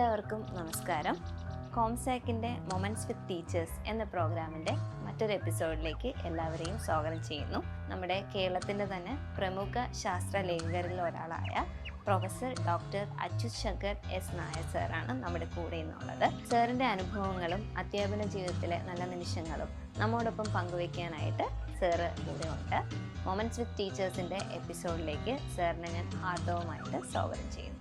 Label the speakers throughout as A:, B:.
A: എല്ലാവർക്കും നമസ്കാരം. കോംസാക്കിൻ്റെ മൊമെൻറ്റ്സ് വിത്ത് ടീച്ചേഴ്സ് എന്ന പ്രോഗ്രാമിൻ്റെ മറ്റൊരു എപ്പിസോഡിലേക്ക് എല്ലാവരെയും സ്വാഗതം ചെയ്യുന്നു. നമ്മുടെ കേരളത്തിൻ്റെ തന്നെ പ്രമുഖ ശാസ്ത്ര ലേഖകരിൽ ഒരാളായ professor doctor Achyut Shankar S Nair സാറാണ് നമ്മുടെ കൂടെ ഇന്നുള്ളത്. സാറിൻ്റെ അനുഭവങ്ങളും അധ്യാപന ജീവിതത്തിലെ നല്ല നിമിഷങ്ങളും നമ്മോടൊപ്പം പങ്കുവയ്ക്കാനായിട്ട് സാറ് കൂടെ ഉണ്ട്. മൊമെൻറ്റ്സ് വിത്ത് ടീച്ചേഴ്സിൻ്റെ എപ്പിസോഡിലേക്ക് സാറിനെ ഞാൻ ഹാർദവമായിട്ട് സ്വാഗതം ചെയ്യുന്നു.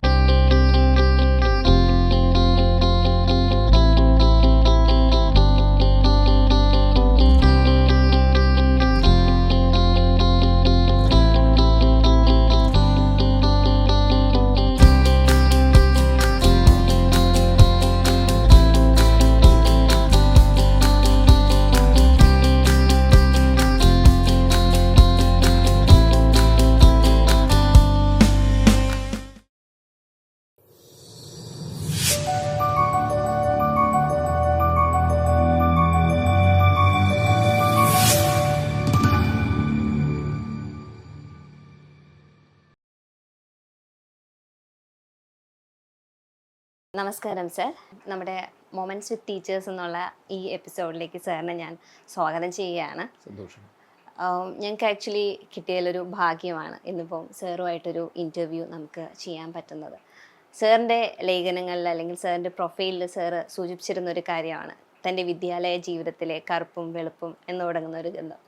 A: നമസ്കാരം സർ. നമ്മുടെ മൊമെൻറ്റ്സ് വിത്ത് ടീച്ചേഴ്സ് എന്നുള്ള ഈ എപ്പിസോഡിലേക്ക് സാറിനെ ഞാൻ സ്വാഗതം ചെയ്യുകയാണ്.
B: സന്തോഷം.
A: ഞങ്ങൾക്ക് ആക്ച്വലി കിട്ടിയാലൊരു ഭാഗ്യമാണ് ഇന്നിപ്പം സാറുമായിട്ടൊരു ഇൻ്റർവ്യൂ നമുക്ക് ചെയ്യാൻ പറ്റുന്നത്. സാറിൻ്റെ ലേഖനങ്ങളിൽ അല്ലെങ്കിൽ സാറിൻ്റെ പ്രൊഫൈലിൽ സാറ് സൂചിപ്പിച്ചിരുന്നൊരു കാര്യമാണ് തൻ്റെ വിദ്യാലയ ജീവിതത്തിലെ കറുപ്പും വെളുപ്പും എന്ന് തുടങ്ങുന്ന ഒരു ഗന്ധം.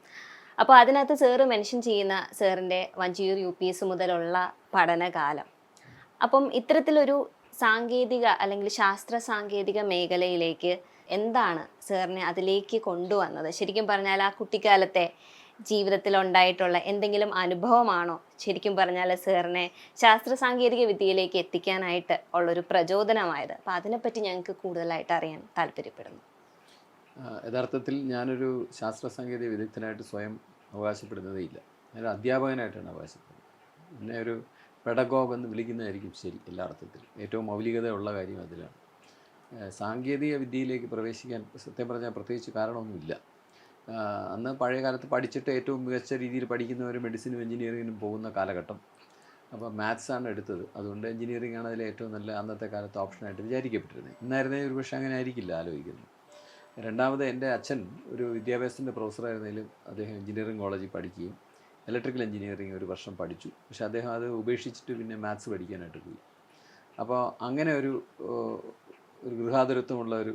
A: അപ്പോൾ അതിനകത്ത് സാറ് മെൻഷൻ ചെയ്യുന്ന സാറിൻ്റെ വഞ്ചിയൂർ UPS മുതലുള്ള പഠനകാലം. അപ്പം ഇത്തരത്തിലൊരു സാങ്കേതിക അല്ലെങ്കിൽ ശാസ്ത്ര സാങ്കേതിക മേഖലയിലേക്ക് എന്താണ് സാറിനെ അതിലേക്ക് കൊണ്ടുവന്നത്? ശരിക്കും പറഞ്ഞാൽ ആ കുട്ടിക്കാലത്തെ ജീവിതത്തിൽ ഉണ്ടായിട്ടുള്ള എന്തെങ്കിലും അനുഭവമാണോ ശരിക്കും പറഞ്ഞാൽ സാറിനെ ശാസ്ത്ര സാങ്കേതിക വിദ്യയിലേക്ക് എത്തിക്കാനായിട്ട് ഉള്ളൊരു പ്രചോദനമായത്? അപ്പം അതിനെപ്പറ്റി ഞങ്ങൾക്ക് കൂടുതലായിട്ട് അറിയാൻ താല്പര്യപ്പെടുന്നു.
B: യഥാർത്ഥത്തിൽ ഞാനൊരു ശാസ്ത്ര സാങ്കേതിക വിദഗ്ധനായിട്ട് സ്വയം അവകാശപ്പെടുന്നതേ ഇല്ല. ഞാനൊരു അധ്യാപകനായിട്ടാണ് അവകാശപ്പെടുന്നത്. പിന്നെ ഒരു പെഡഗോഗ് എന്ന് വിളിക്കുന്നതായിരിക്കും ശരി എല്ലാ അർത്ഥത്തിലും. ഏറ്റവും മൗലികതയുള്ള കാര്യം അതിലാണ്. സാങ്കേതിക വിദ്യയിലേക്ക് പ്രവേശിക്കാൻ സത്യം പറഞ്ഞാൽ പ്രത്യേകിച്ച് കാരണമൊന്നുമില്ല. അന്ന് പഴയ കാലത്ത് പഠിച്ചിട്ട് ഏറ്റവും മികച്ച രീതിയിൽ പഠിക്കുന്നവർ മെഡിസിനും എഞ്ചിനീയറിങ്ങിനും പോകുന്ന കാലഘട്ടം. അപ്പോൾ മാത്സാണ് എടുത്തത്. അതുകൊണ്ട് എഞ്ചിനീയറിംഗ് ആണ് അതിൽ ഏറ്റവും നല്ല അന്നത്തെ കാലത്ത് ഓപ്ഷനായിട്ട് വിചാരിക്കപ്പെട്ടിരുന്നത്. ഇന്നായിരുന്നേ ഒരു പക്ഷേ അങ്ങനെ ആയിരിക്കില്ല ആലോചിക്കുന്നത്. രണ്ടാമത് എൻ്റെ അച്ഛൻ ഒരു വിദ്യാഭ്യാസത്തിൻ്റെ പ്രൊഫസറായിരുന്നതിലും അദ്ദേഹം എഞ്ചിനീയറിംഗ് കോളേജിൽ പഠിക്കുകയും ഇലക്ട്രിക്കൽ എഞ്ചിനീയറിംഗ് ഒരു വർഷം പഠിച്ചു. പക്ഷേ അദ്ദേഹം അത് ഉപേക്ഷിച്ചിട്ട് പിന്നെ മാത്സ് പഠിക്കാനായിട്ട് പോയി. അപ്പോൾ അങ്ങനെ ഒരു ഗൃഹാതുരത്വമുള്ള ഒരു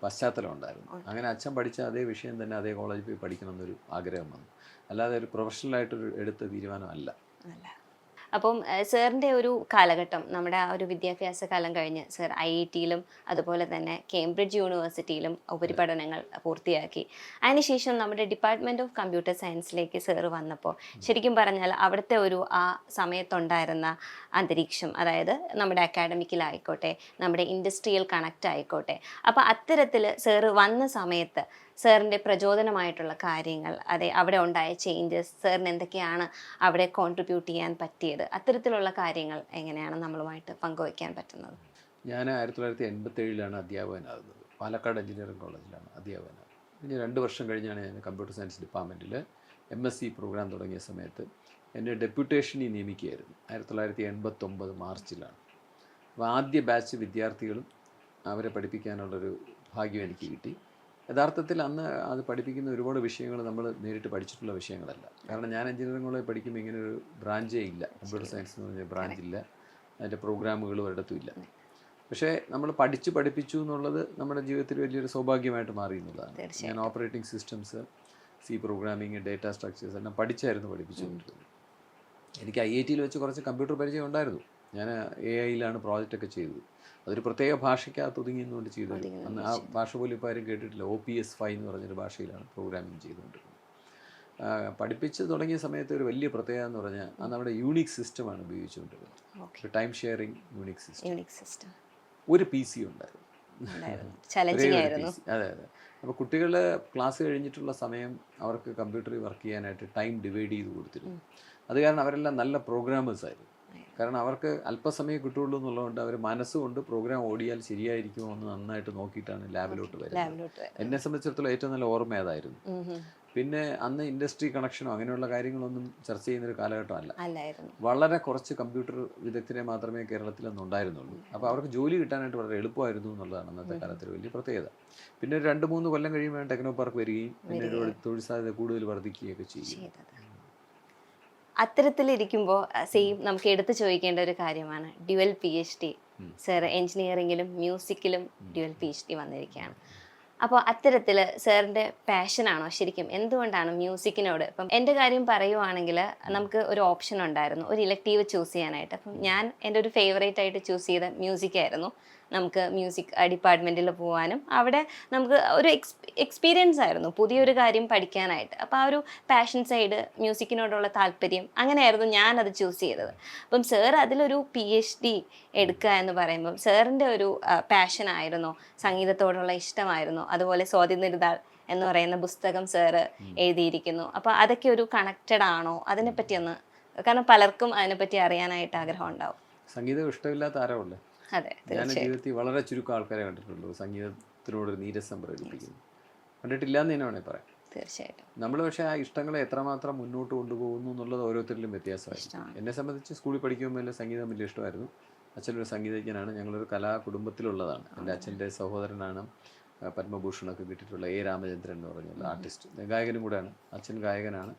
B: പശ്ചാത്തലം ഉണ്ടായിരുന്നു. അങ്ങനെ അച്ഛൻ പഠിച്ച അതേ വിഷയം തന്നെ അതേ കോളേജിൽ പോയി പഠിക്കണമെന്നൊരു ആഗ്രഹം വന്നു. അല്ലാതെ ഒരു പ്രൊഫഷണലായിട്ടൊരു എടുത്ത തീരുമാനമല്ല.
A: അപ്പം സാറിൻ്റെ ഒരു കാലഘട്ടം, നമ്മുടെ ആ ഒരു വിദ്യാഭ്യാസ കാലം കഴിഞ്ഞ് സാർ IIT-യിലും അതുപോലെ തന്നെ കേംബ്രിഡ്ജ് യൂണിവേഴ്സിറ്റിയിലും ഉപരിപഠനങ്ങൾ പൂർത്തിയാക്കി. അതിനുശേഷം നമ്മുടെ ഡിപ്പാർട്ട്മെൻറ്റ് ഓഫ് കമ്പ്യൂട്ടർ സയൻസിലേക്ക് സാറ് വന്നപ്പോൾ ശരിക്കും പറഞ്ഞാൽ അവിടുത്തെ ഒരു ആ സമയത്തുണ്ടായിരുന്ന അന്തരീക്ഷം, അതായത് നമ്മുടെ അക്കാഡമിക്കിലായിക്കോട്ടെ നമ്മുടെ ഇൻഡസ്ട്രിയൽ കണക്റ്റ് ആയിക്കോട്ടെ, അപ്പോൾ അത്തരത്തിൽ സാറ് വന്ന സമയത്ത് സാറിൻ്റെ പ്രചോദനമായിട്ടുള്ള കാര്യങ്ങൾ, അതെ അവിടെ ഉണ്ടായ ചേഞ്ചസ്, സാറിന് എന്തൊക്കെയാണ് അവിടെ കോൺട്രിബ്യൂട്ട് ചെയ്യാൻ പറ്റിയത്, അത്തരത്തിലുള്ള കാര്യങ്ങൾ എങ്ങനെയാണ് നമ്മളുമായിട്ട് പങ്കുവയ്ക്കാൻ പറ്റുന്നത്?
B: ഞാൻ 1987 അധ്യാപകനാകുന്നത്. പാലക്കാട് എഞ്ചിനീയറിംഗ് കോളേജിലാണ് അധ്യാപകനാകുന്നത്. പിന്നെ 2 വർഷം കഴിഞ്ഞാണ് ഞാൻ കമ്പ്യൂട്ടർ സയൻസ് ഡിപ്പാർട്ട്മെൻറ്റിൽ MSc പ്രോഗ്രാം തുടങ്ങിയ സമയത്ത് എന്നെ ഡെപ്യൂട്ടേഷനിൽ നിയമിക്കുകയായിരുന്നു. 1989 മാർച്ചിലാണ്. അപ്പോൾ ആദ്യ ബാച്ച് വിദ്യാർത്ഥികളും അവരെ പഠിപ്പിക്കാനുള്ളൊരു ഭാഗ്യം എനിക്ക് കിട്ടി. യഥാർത്ഥത്തിൽ അന്ന് അത് പഠിപ്പിക്കുന്ന ഒരുപാട് വിഷയങ്ങൾ നമ്മൾ നേരിട്ട് പഠിച്ചിട്ടുള്ള വിഷയങ്ങളല്ല. കാരണം ഞാൻ എഞ്ചിനീയറിംഗ് കോളേജ് പഠിക്കുമ്പോൾ ഇങ്ങനെ ഒരു ബ്രാഞ്ചേ ഇല്ല. കമ്പ്യൂട്ടർ സയൻസ് എന്ന് പറഞ്ഞ ബ്രാഞ്ചില്ല, അതിൻ്റെ പ്രോഗ്രാമുകളും ഒരിടത്തും ഇല്ല. പക്ഷേ നമ്മൾ പഠിപ്പിച്ചു എന്നുള്ളത് നമ്മുടെ ജീവിതത്തിൽ വലിയൊരു സൗഭാഗ്യമായിട്ട് മാറി എന്നുള്ളതാണ്. ഞാൻ operating systems, C programming, data structures എല്ലാം പഠിച്ചായിരുന്നു പഠിപ്പിച്ചുകൊണ്ടിരുന്നത്. എനിക്ക് IIT-യിൽ വെച്ച് കുറച്ച് കമ്പ്യൂട്ടർ പരിചയം ഉണ്ടായിരുന്നു. ഞാൻ AI-യിലാണ് പ്രോജക്റ്റൊക്കെ ചെയ്തത്. അതൊരു പ്രത്യേക ഭാഷയ്ക്കകത്ത് ഒതുങ്ങിയെന്നുകൊണ്ട് ചെയ്തത്. അന്ന് ആ ഭാഷ പോലും ഇപ്പോൾ ആരും കേട്ടിട്ടില്ല. OPS5 എന്ന് പറഞ്ഞൊരു ഭാഷയിലാണ് പ്രോഗ്രാമിങ് ചെയ്തുകൊണ്ടിരുന്നത്. പഠിപ്പിച്ച് തുടങ്ങിയ സമയത്ത് ഒരു വലിയ പ്രത്യേകത എന്ന് പറഞ്ഞാൽ അന്ന് നമ്മുടെ യൂണിക് സിസ്റ്റമാണ് ഉപയോഗിച്ചുകൊണ്ടിരുന്നത്. Time sharing unique system. ഒരു PC ഉണ്ടായിരുന്നു. അതെ. അപ്പോൾ കുട്ടികൾ ക്ലാസ് കഴിഞ്ഞിട്ടുള്ള സമയം അവർക്ക് കമ്പ്യൂട്ടറിൽ വർക്ക് ചെയ്യാനായിട്ട് ടൈം ഡിവൈഡ് ചെയ്ത് കൊടുത്തിരുന്നു. അത് കാരണം അവരെല്ലാം നല്ല പ്രോഗ്രാമേഴ്സ് ആയിരുന്നു. കാരണം അവർക്ക് അല്പസമയം കിട്ടുള്ളൂ എന്നുള്ളതുകൊണ്ട് അവർ മനസ്സുകൊണ്ട് പ്രോഗ്രാം ഓടിയാൽ ശരിയായിരിക്കുമോ എന്ന് നന്നായിട്ട് നോക്കിയിട്ടാണ് ലാബിലോട്ട് വരുന്നത്. എന്നെ സംബന്ധിച്ചിടത്തോളം ഏറ്റവും നല്ല ഓർമ്മ അതായിരുന്നു. പിന്നെ അന്ന് ഇൻഡസ്ട്രി കണക്ഷനോ അങ്ങനെയുള്ള കാര്യങ്ങളൊന്നും ചർച്ച ചെയ്യുന്നൊരു കാലഘട്ടമല്ല.
A: അല്ലായിരുന്നു.
B: വളരെ കുറച്ച് കമ്പ്യൂട്ടർ വിദഗ്ധരെ മാത്രമേ കേരളത്തിൽ അന്ന് ഉണ്ടായിരുന്നുള്ളൂ. അപ്പോൾ അവർക്ക് ജോലി കിട്ടാനായിട്ട് വളരെ എളുപ്പമായിരുന്നു എന്നുള്ളതാണ് അന്നത്തെ കാലത്തൊരു വലിയ പ്രത്യേകത. പിന്നെ ഒരു 2-3 കൊല്ലം കഴിയുമ്പോൾ ടെക്നോ പാർക്ക് വരികയും പിന്നെ ഒരു തൊഴിൽ സാധ്യത കൂടുതൽ വർദ്ധിക്കുകയൊക്കെ ചെയ്യും.
A: അത്തരത്തിലിരിക്കുമ്പോൾ സെയിം നമുക്ക് എടുത്തു ചോദിക്കേണ്ട ഒരു കാര്യമാണ് ഡ്യുവൽ PhD. സാർ എഞ്ചിനീയറിങ്ങിലും മ്യൂസിക്കിലും ഡ്യുവൽ PhD വന്നിരിക്കുകയാണ്. അപ്പോൾ അത്തരത്തിൽ സാറിൻ്റെ പാഷനാണോ ശരിക്കും? എന്തുകൊണ്ടാണ് മ്യൂസിക്കിനോട്? ഇപ്പം എൻ്റെ കാര്യം പറയുവാണെങ്കിൽ നമുക്ക് ഒരു ഓപ്ഷൻ ഉണ്ടായിരുന്നു, ഒരു ഇലക്റ്റീവ് ചൂസ് ചെയ്യാനായിട്ട്. അപ്പം ഞാൻ എൻ്റെ ഒരു ഫേവറേറ്റ് ആയിട്ട് ചൂസ് ചെയ്ത മ്യൂസിക്കായിരുന്നു. നമുക്ക് മ്യൂസിക് ഡിപ്പാർട്ട്മെൻറ്റിൽ പോകാനും അവിടെ നമുക്ക് ഒരു എക്സ്പീരിയൻസ് ആയിരുന്നു, പുതിയൊരു കാര്യം പഠിക്കാനായിട്ട്. അപ്പോൾ ആ ഒരു പാഷൻ സൈഡ്, മ്യൂസിക്കിനോടുള്ള താല്പര്യം, അങ്ങനെയായിരുന്നു ഞാനത് ചൂസ് ചെയ്തത്. അപ്പം സാർ അതിലൊരു PhD എടുക്കുക എന്ന് പറയുമ്പം സാറിൻ്റെ ഒരു പാഷനായിരുന്നോ, സംഗീതത്തോടുള്ള ഇഷ്ടമായിരുന്നോ? അതുപോലെ സ്വാതിനിരുതാൾ എന്ന് പറയുന്ന പുസ്തകം സാറ് എഴുതിയിരിക്കുന്നു. അപ്പോൾ അതൊക്കെ ഒരു കണക്റ്റഡ് ആണോ? അതിനെപ്പറ്റി ഒന്ന്, കാരണം പലർക്കും അതിനെപ്പറ്റി അറിയാനായിട്ട് ആഗ്രഹം ഉണ്ടാവും.
B: സംഗീതം ഇഷ്ടമില്ലാത്ത ആരാവുള്ളത്?
A: അതെ,
B: ഞാൻ ജീവിതത്തിൽ വളരെ ചുരുക്കം ആൾക്കാരെ കണ്ടിട്ടുള്ളൂ സംഗീതത്തിനോടൊരു നീരസം പ്രകടിപ്പിക്കുന്നു. കണ്ടിട്ടില്ല എന്ന് തന്നെ വേണേൽ പറയാം.
A: തീർച്ചയായിട്ടും.
B: നമ്മൾ പക്ഷേ ആ ഇഷ്ടങ്ങളെ എത്രമാത്രം മുന്നോട്ട് കൊണ്ടുപോകുന്നു എന്നുള്ളത് ഓരോരുത്തരിലും വ്യത്യാസമായിരുന്നു. എന്നെ സംബന്ധിച്ച് സ്കൂളിൽ പഠിക്കുമ്പോൾ സംഗീതം വലിയ ഇഷ്ടമായിരുന്നു. അച്ഛനൊരു സംഗീതജ്ഞനാണ്. ഞങ്ങളൊരു കലാ കുടുംബത്തിലുള്ളതാണ്. എൻ്റെ അച്ഛൻ്റെ സഹോദരനാണ് പത്മഭൂഷണൊക്കെ കിട്ടിയിട്ടുള്ള A. രാമചന്ദ്രൻ എന്ന് പറഞ്ഞുള്ള ആർട്ടിസ്റ്റ്, ഗായകനും കൂടെയാണ്. അച്ഛൻ ഗായകനാണ്.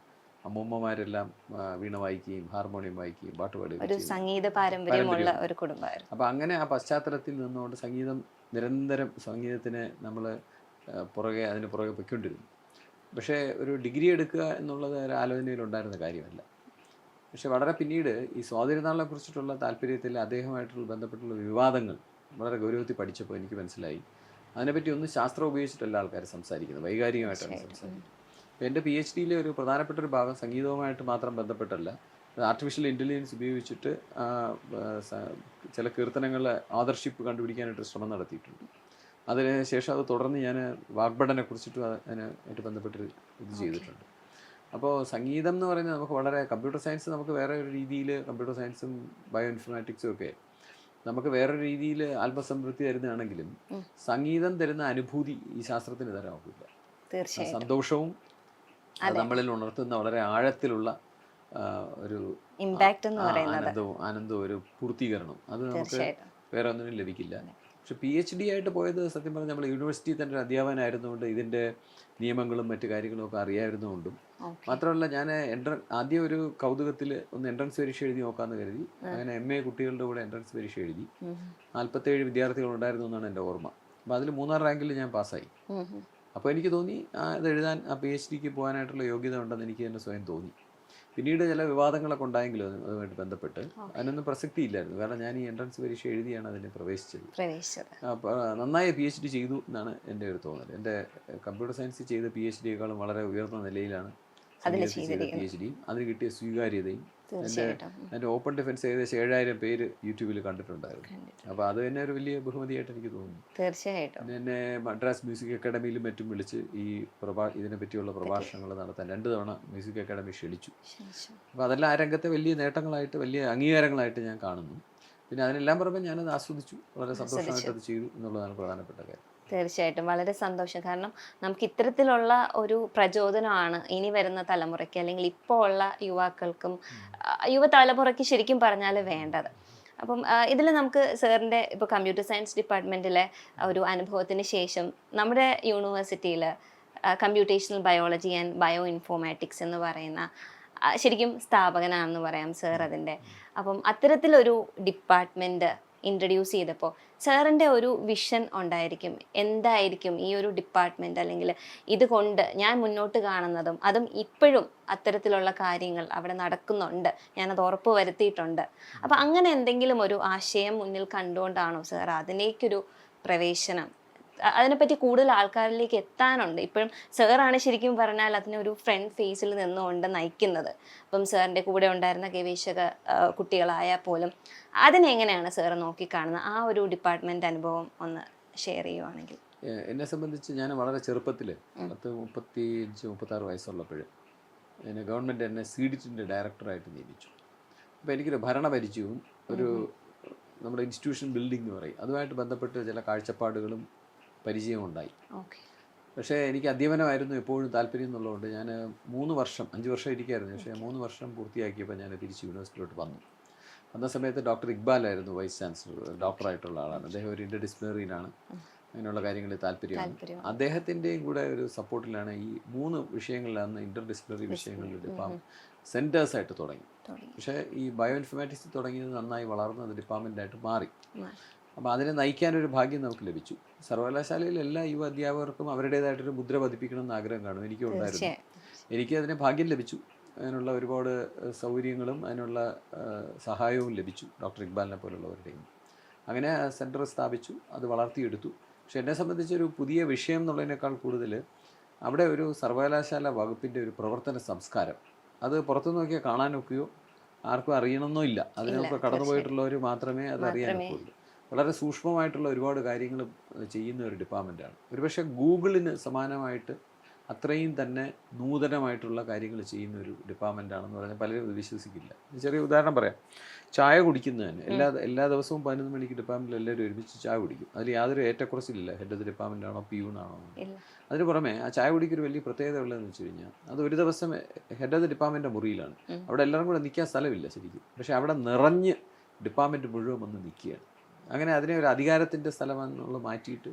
B: അമ്മൂമ്മമാരെല്ലാം വീണ വായിക്കുകയും ഹാർമോണിയം വായിക്കുകയും പാട്ട് പാടുകയും
A: ഒരു സംഗീത പാരമ്പര്യമുള്ള ഒരു കുടുംബമായിരുന്നു.
B: അപ്പോൾ അങ്ങനെ ആ പശ്ചാത്തലത്തിൽ നിന്നുകൊണ്ട് സംഗീതം നിരന്തരം സംഗീതത്തിന് നമ്മൾ അതിന് പുറകെ പൊയ്ക്കൊണ്ടിരുന്നു. പക്ഷേ ഒരു ഡിഗ്രി എടുക്കുക എന്നുള്ളത് ഒരു ആലോചനയിലുണ്ടായിരുന്ന കാര്യമല്ല. പക്ഷെ വളരെ പിന്നീട് ഈ സ്വാതിരുന്നാളിനെ കുറിച്ചിട്ടുള്ള താല്പര്യത്തിൽ അദ്ദേഹമായിട്ടുള്ള ബന്ധപ്പെട്ടുള്ള വിവാദങ്ങൾ വളരെ ഗൗരവത്തിൽ പഠിച്ചപ്പോൾ എനിക്ക് മനസ്സിലായി അതിനെപ്പറ്റി ഒന്നും ശാസ്ത്രം ഉപയോഗിച്ചിട്ടല്ല ആൾക്കാർ സംസാരിക്കുന്നത്, വൈകാരികമായിട്ടാണ് സംസാരിക്കുന്നത്. എൻ്റെ PhD-യിലെ ഒരു പ്രധാനപ്പെട്ട ഒരു ഭാഗം സംഗീതവുമായിട്ട് മാത്രം ബന്ധപ്പെട്ടല്ല, ആർട്ടിഫിഷ്യൽ ഇൻ്റലിജൻസ് ഉപയോഗിച്ചിട്ട് ചില കീർത്തനങ്ങളെ ആദർശിപ്പ് കണ്ടുപിടിക്കാനായിട്ട് ശ്രമം നടത്തിയിട്ടുണ്ട്. അതിന് ശേഷം അത് തുടർന്ന് ഞാൻ വാഗ്ഭടനെ കുറിച്ചിട്ടും അതിനായിട്ട് ബന്ധപ്പെട്ടൊരു ഇത് ചെയ്തിട്ടുണ്ട്. അപ്പോൾ സംഗീതം എന്ന് പറയുന്നത് നമുക്ക് വളരെ, കമ്പ്യൂട്ടർ സയൻസ് നമുക്ക് വേറെ ഒരു രീതിയിൽ, കമ്പ്യൂട്ടർ സയൻസും ബയോ ഇൻഫർമാറ്റിക്സും ഒക്കെ നമുക്ക് വേറൊരു രീതിയിൽ ആത്മസംതൃപ്തി തരുന്നതാണെങ്കിലും സംഗീതം തരുന്ന അനുഭൂതി ഈ ശാസ്ത്രത്തിന് തരാനാവില്ല. സന്തോഷവും നമ്മളിൽ ഉണർത്തുന്ന വളരെ ആഴത്തിലുള്ള ഒരു
A: ഇമ്പാക്റ്റ് എന്ന് പറയുന്നത്,
B: ആനന്ദവും ഒരു പൂർത്തീകരണം, അത് നമുക്ക് വേറെ ഒന്നിനും ലഭിക്കില്ല. പക്ഷെ PhD ആയിട്ട് പോയത് സത്യം പറഞ്ഞാൽ നമ്മൾ യൂണിവേഴ്സിറ്റി തന്നെ ഒരു അധ്യാപകനായിരുന്നുകൊണ്ട് ഇതിൻ്റെ നിയമങ്ങളും മറ്റു കാര്യങ്ങളും ഒക്കെ അറിയാമായിരുന്നുകൊണ്ടും മാത്രമല്ല, ഞാൻ ആദ്യം ഒരു കൗതുകത്തിൽ ഒന്ന് എൻട്രൻസ് പരീക്ഷ എഴുതി നോക്കാമെന്ന് കരുതി. അങ്ങനെ MA കുട്ടികളുടെ കൂടെ എൻട്രൻസ് പരീക്ഷ എഴുതി. 47 വിദ്യാർത്ഥികൾ ഉണ്ടായിരുന്നു എന്നാണ് എൻ്റെ ഓർമ്മ. അപ്പോൾ അതിൽ 3ാം റാങ്കിൽ ഞാൻ പാസ്സായി. അപ്പോൾ എനിക്ക് തോന്നി ഇത് എഴുതാൻ, ആ PhD-ക്ക് പോകാനായിട്ടുള്ള യോഗ്യത ഉണ്ടെന്ന് എനിക്ക് തന്നെ സ്വയം തോന്നി. പിന്നീട് ചില വിവാദങ്ങളൊക്കെ ഉണ്ടായെങ്കിലും അതുമായിട്ട് ബന്ധപ്പെട്ട് അതിനൊന്നും പ്രസക്തി ഇല്ലായിരുന്നു. കാരണം ഞാൻ ഈ എൻട്രൻസ് പരീക്ഷ എഴുതിയാണ് അതിന് പ്രവേശിച്ചത്. അപ്പോൾ നന്നായി PhD ചെയ്തു എന്നാണ് എൻ്റെ ഒരു തോന്നൽ. എൻ്റെ കമ്പ്യൂട്ടർ സയൻസ് ചെയ്ത PhD-യേക്കാളും വളരെ ഉയർന്ന നിലയിലാണ് PhD. അതിന് കിട്ടിയ സ്വീകാര്യതയും എൻ്റെ ഓപ്പൺ ഡിഫൻസ് ഏകദേശം 7000 പേര് യൂട്യൂബിൽ കണ്ടിട്ടുണ്ടായിരുന്നു. അപ്പോൾ അത് തന്നെ ഒരു വലിയ ബഹുമതിയായിട്ട് എനിക്ക് തോന്നുന്നു.
A: തീർച്ചയായിട്ടും.
B: എന്നെ മദ്രാസ് മ്യൂസിക് അക്കാഡമിയിലും മറ്റും വിളിച്ച് ഈ ഇതിനെ പറ്റിയുള്ള പ്രഭാഷണങ്ങൾ നടത്താൻ 2 തവണ മ്യൂസിക് അക്കാഡമി ക്ഷണിച്ചു. അപ്പോൾ അതെല്ലാം ആ രംഗത്തെ വലിയ നേട്ടങ്ങളായിട്ട്, വലിയ അംഗീകാരങ്ങളായിട്ട് ഞാൻ കാണുന്നു. പിന്നെ അതിനെല്ലാം പുറമെ ഞാനത് ആസ്വദിച്ചു, വളരെ സന്തോഷമായിട്ട് അത് ചെയ്തു എന്നുള്ളതാണ് പ്രധാനപ്പെട്ട കാര്യം.
A: തീർച്ചയായിട്ടും വളരെ സന്തോഷം. കാരണം നമുക്ക് ഇത്തരത്തിലുള്ള ഒരു പ്രചോദനമാണ് ഇനി വരുന്ന തലമുറയ്ക്ക്, അല്ലെങ്കിൽ ഇപ്പോൾ ഉള്ള യുവാക്കൾക്കും യുവതലമുറയ്ക്ക് ശരിക്കും പറഞ്ഞാൽ വേണ്ടത്. അപ്പം ഇതിൽ നമുക്ക് സാറിൻ്റെ ഇപ്പോൾ കമ്പ്യൂട്ടർ സയൻസ് ഡിപ്പാർട്ട്മെൻറ്റിലെ ഒരു അനുഭവത്തിന് ശേഷം നമ്മുടെ യൂണിവേഴ്സിറ്റിയിൽ computational biology and bio informatics എന്ന് പറയുന്ന ശരിക്കും സ്ഥാപകനാണെന്ന് പറയാം സാർ അതിൻ്റെ. അപ്പം അത്തരത്തിലൊരു ഡിപ്പാർട്ട്മെൻറ്റ് ഇൻട്രൊഡ്യൂസ് ചെയ്തപ്പോൾ സാറിൻ്റെ ഒരു വിഷൻ ഉണ്ടായിരിക്കും, എന്തായിരിക്കും ഈ ഒരു ഡിപ്പാർട്ട്മെൻറ്റ്, അല്ലെങ്കിൽ ഇതുകൊണ്ട് ഞാൻ മുന്നോട്ട് കാണുന്നതും, അതും ഇപ്പോഴും അത്തരത്തിലുള്ള കാര്യങ്ങൾ അവിടെ നടക്കുന്നുണ്ട്, ഞാനത് ഉറപ്പ് വരുത്തിയിട്ടുണ്ട്. അപ്പം അങ്ങനെ എന്തെങ്കിലും ഒരു ആശയം മുന്നിൽ കണ്ടുകൊണ്ടാണോ സാർ അതിലേക്കൊരു പ്രവേശനം, അതിനെപ്പറ്റി കൂടുതൽ ആൾക്കാരിലേക്ക് എത്താനുണ്ട്? ഇപ്പോഴും സാറാണ് ശരിക്കും പറഞ്ഞാൽ അതിനൊരു ഫ്രണ്ട് ഫേസിൽ നിന്നുകൊണ്ട് നയിക്കുന്നത്. അപ്പം സാറിൻ്റെ കൂടെ ഉണ്ടായിരുന്ന ഗവേഷക കുട്ടികളായാൽ പോലും അതിനെങ്ങനെയാണ് സാർ നോക്കിക്കാണുന്നത്? ആ ഒരു ഡിപ്പാർട്ട്മെൻറ്റ് അനുഭവം ഒന്ന് ഷെയർ ചെയ്യുവാണെങ്കിൽ.
B: എന്നെ സംബന്ധിച്ച് ഞാൻ വളരെ ചെറുപ്പത്തിൽ 35-36 വയസ്സുള്ളപ്പോൾ എന്നെ ഗവൺമെൻറ് എന്നെ സീഡിറ്റിൻ്റെ ഡയറക്ടറായിട്ട് നിയമിച്ചു. അപ്പോൾ എനിക്കൊരു ഭരണപരിചയവും ഒരു നമ്മുടെ ഇൻസ്റ്റിറ്റ്യൂഷൻ ബിൽഡിംഗ് എന്ന് പറയും അതുമായിട്ട് ബന്ധപ്പെട്ട് ചില കാഴ്ചപ്പാടുകളും പരിചയമുണ്ടായി. പക്ഷേ എനിക്ക് അധ്യാപനമായിരുന്നു എപ്പോഴും താല്പര്യം എന്നുള്ളതുകൊണ്ട് ഞാൻ 5 വർഷം ഇരിക്കുകയായിരുന്നു. പക്ഷേ 3 വർഷം പൂർത്തിയാക്കിയപ്പോൾ ഞാൻ തിരിച്ച് യൂണിവേഴ്സിറ്റിയിലോട്ട് വന്നു. വന്ന സമയത്ത് ഡോക്ടർ ഇക്ബാലായിരുന്നു വൈസ് ചാൻസലർ. ഡോക്ടറായിട്ടുള്ള ആളാണ്. അദ്ദേഹം ഒരു ഇൻ്റർ ഡിസിപ്ലിനറിയിലാണ്, അങ്ങനെയുള്ള കാര്യങ്ങളിൽ താല്പര്യമാണ്. അദ്ദേഹത്തിൻ്റെയും കൂടെ ഒരു സപ്പോർട്ടിലാണ് ഈ 3 വിഷയങ്ങളിലാണ് ഇൻ്റർ ഡിസിപ്ലിനറി വിഷയങ്ങളിൽ സെൻറ്റേഴ്സായിട്ട് തുടങ്ങി. പക്ഷേ ഈ ബയോ ഇൻഫർമാറ്റിക്സ് തുടങ്ങിയത് നന്നായി വളർന്ന് അത് ഡിപ്പാർട്ട്മെൻറ്റായിട്ട് മാറി. അപ്പോൾ അതിനെ നയിക്കാനൊരു ഭാഗ്യം നമുക്ക് ലഭിച്ചു. സർവകലാശാലയിൽ എല്ലാ യുവ അധ്യാപകർക്കും അവരുടേതായിട്ടൊരു മുദ്ര പതിപ്പിക്കണമെന്ന് ആഗ്രഹം കാണും. എനിക്കും ഉണ്ടായിരുന്നു. എനിക്ക് അതിന് ഭാഗ്യം ലഭിച്ചു. അതിനുള്ള ഒരുപാട് സൗകര്യങ്ങളും അതിനുള്ള സഹായവും ലഭിച്ചു ഡോക്ടർ ഇക്ബാലിനെ പോലുള്ളവരുടെയും. അങ്ങനെ സെൻറ്റർ സ്ഥാപിച്ചു, അത് വളർത്തിയെടുത്തു. പക്ഷെ എന്നെ സംബന്ധിച്ചൊരു പുതിയ വിഷയം എന്നുള്ളതിനേക്കാൾ കൂടുതൽ അവിടെ ഒരു സർവകലാശാല വകുപ്പിൻ്റെ ഒരു പ്രവർത്തന സംസ്കാരം, അത് പുറത്തു നോക്കിയാൽ കാണാനൊക്കെയോ ആർക്കും അറിയണമെന്നോ ഇല്ല. അതിനൊക്കെ കടന്നുപോയിട്ടുള്ളവർ മാത്രമേ അത് അറിയാനൊക്കെയുള്ളൂ. വളരെ സൂക്ഷ്മമായിട്ടുള്ള ഒരുപാട് കാര്യങ്ങൾ ചെയ്യുന്ന ഒരു ഡിപ്പാർട്ട്മെൻറ്റാണ്. ഒരുപക്ഷെ ഗൂഗിളിന് സമാനമായിട്ട് അത്രയും തന്നെ നൂതനമായിട്ടുള്ള കാര്യങ്ങൾ ചെയ്യുന്ന ഒരു ഡിപ്പാർട്ട്മെൻറ്റാണെന്ന് പറഞ്ഞാൽ പലരും ഇത് വിശ്വസിക്കില്ല. ചെറിയ ഉദാഹരണം പറയാം. ചായ കുടിക്കുന്നതിന് എല്ലാ ദിവസവും 11 മണിക്ക് ഡിപ്പാർട്ട്മെൻറ്റിൽ എല്ലാവരും ഒരുമിച്ച് ചായ കുടിക്കും. അതിൽ യാതൊരു ഏറ്റക്കുറച്ചിലില്ല. ഹെഡ് ഓഫ് ദി ഡിപ്പാർട്ട്മെൻറ്റാണോ പിയൂണാണോ. അതിന് പുറമെ ആ ചായ കുടിക്കൊരു വലിയ പ്രത്യേകത ഉള്ളതെന്ന് വെച്ച് കഴിഞ്ഞാൽ അത് ഒരു ദിവസം ഹെഡ് ഓഫ് ദി ഡിപ്പാർട്ട്മെൻറ്റിൻ്റെ മുറിയിലാണ്. അവിടെ എല്ലാവരും കൂടെ നിൽക്കാൻ സ്ഥലമില്ല ശരിക്കും. പക്ഷേ അവിടെ നിറഞ്ഞ് ഡിപ്പാർട്ട്മെൻറ്റ് മുഴുവൻ വന്ന് നിൽക്കുകയാണ്. അങ്ങനെ അതിനെ ഒരു അധികാരത്തിൻ്റെ സ്ഥലമെന്നുള്ള മാറ്റിയിട്ട്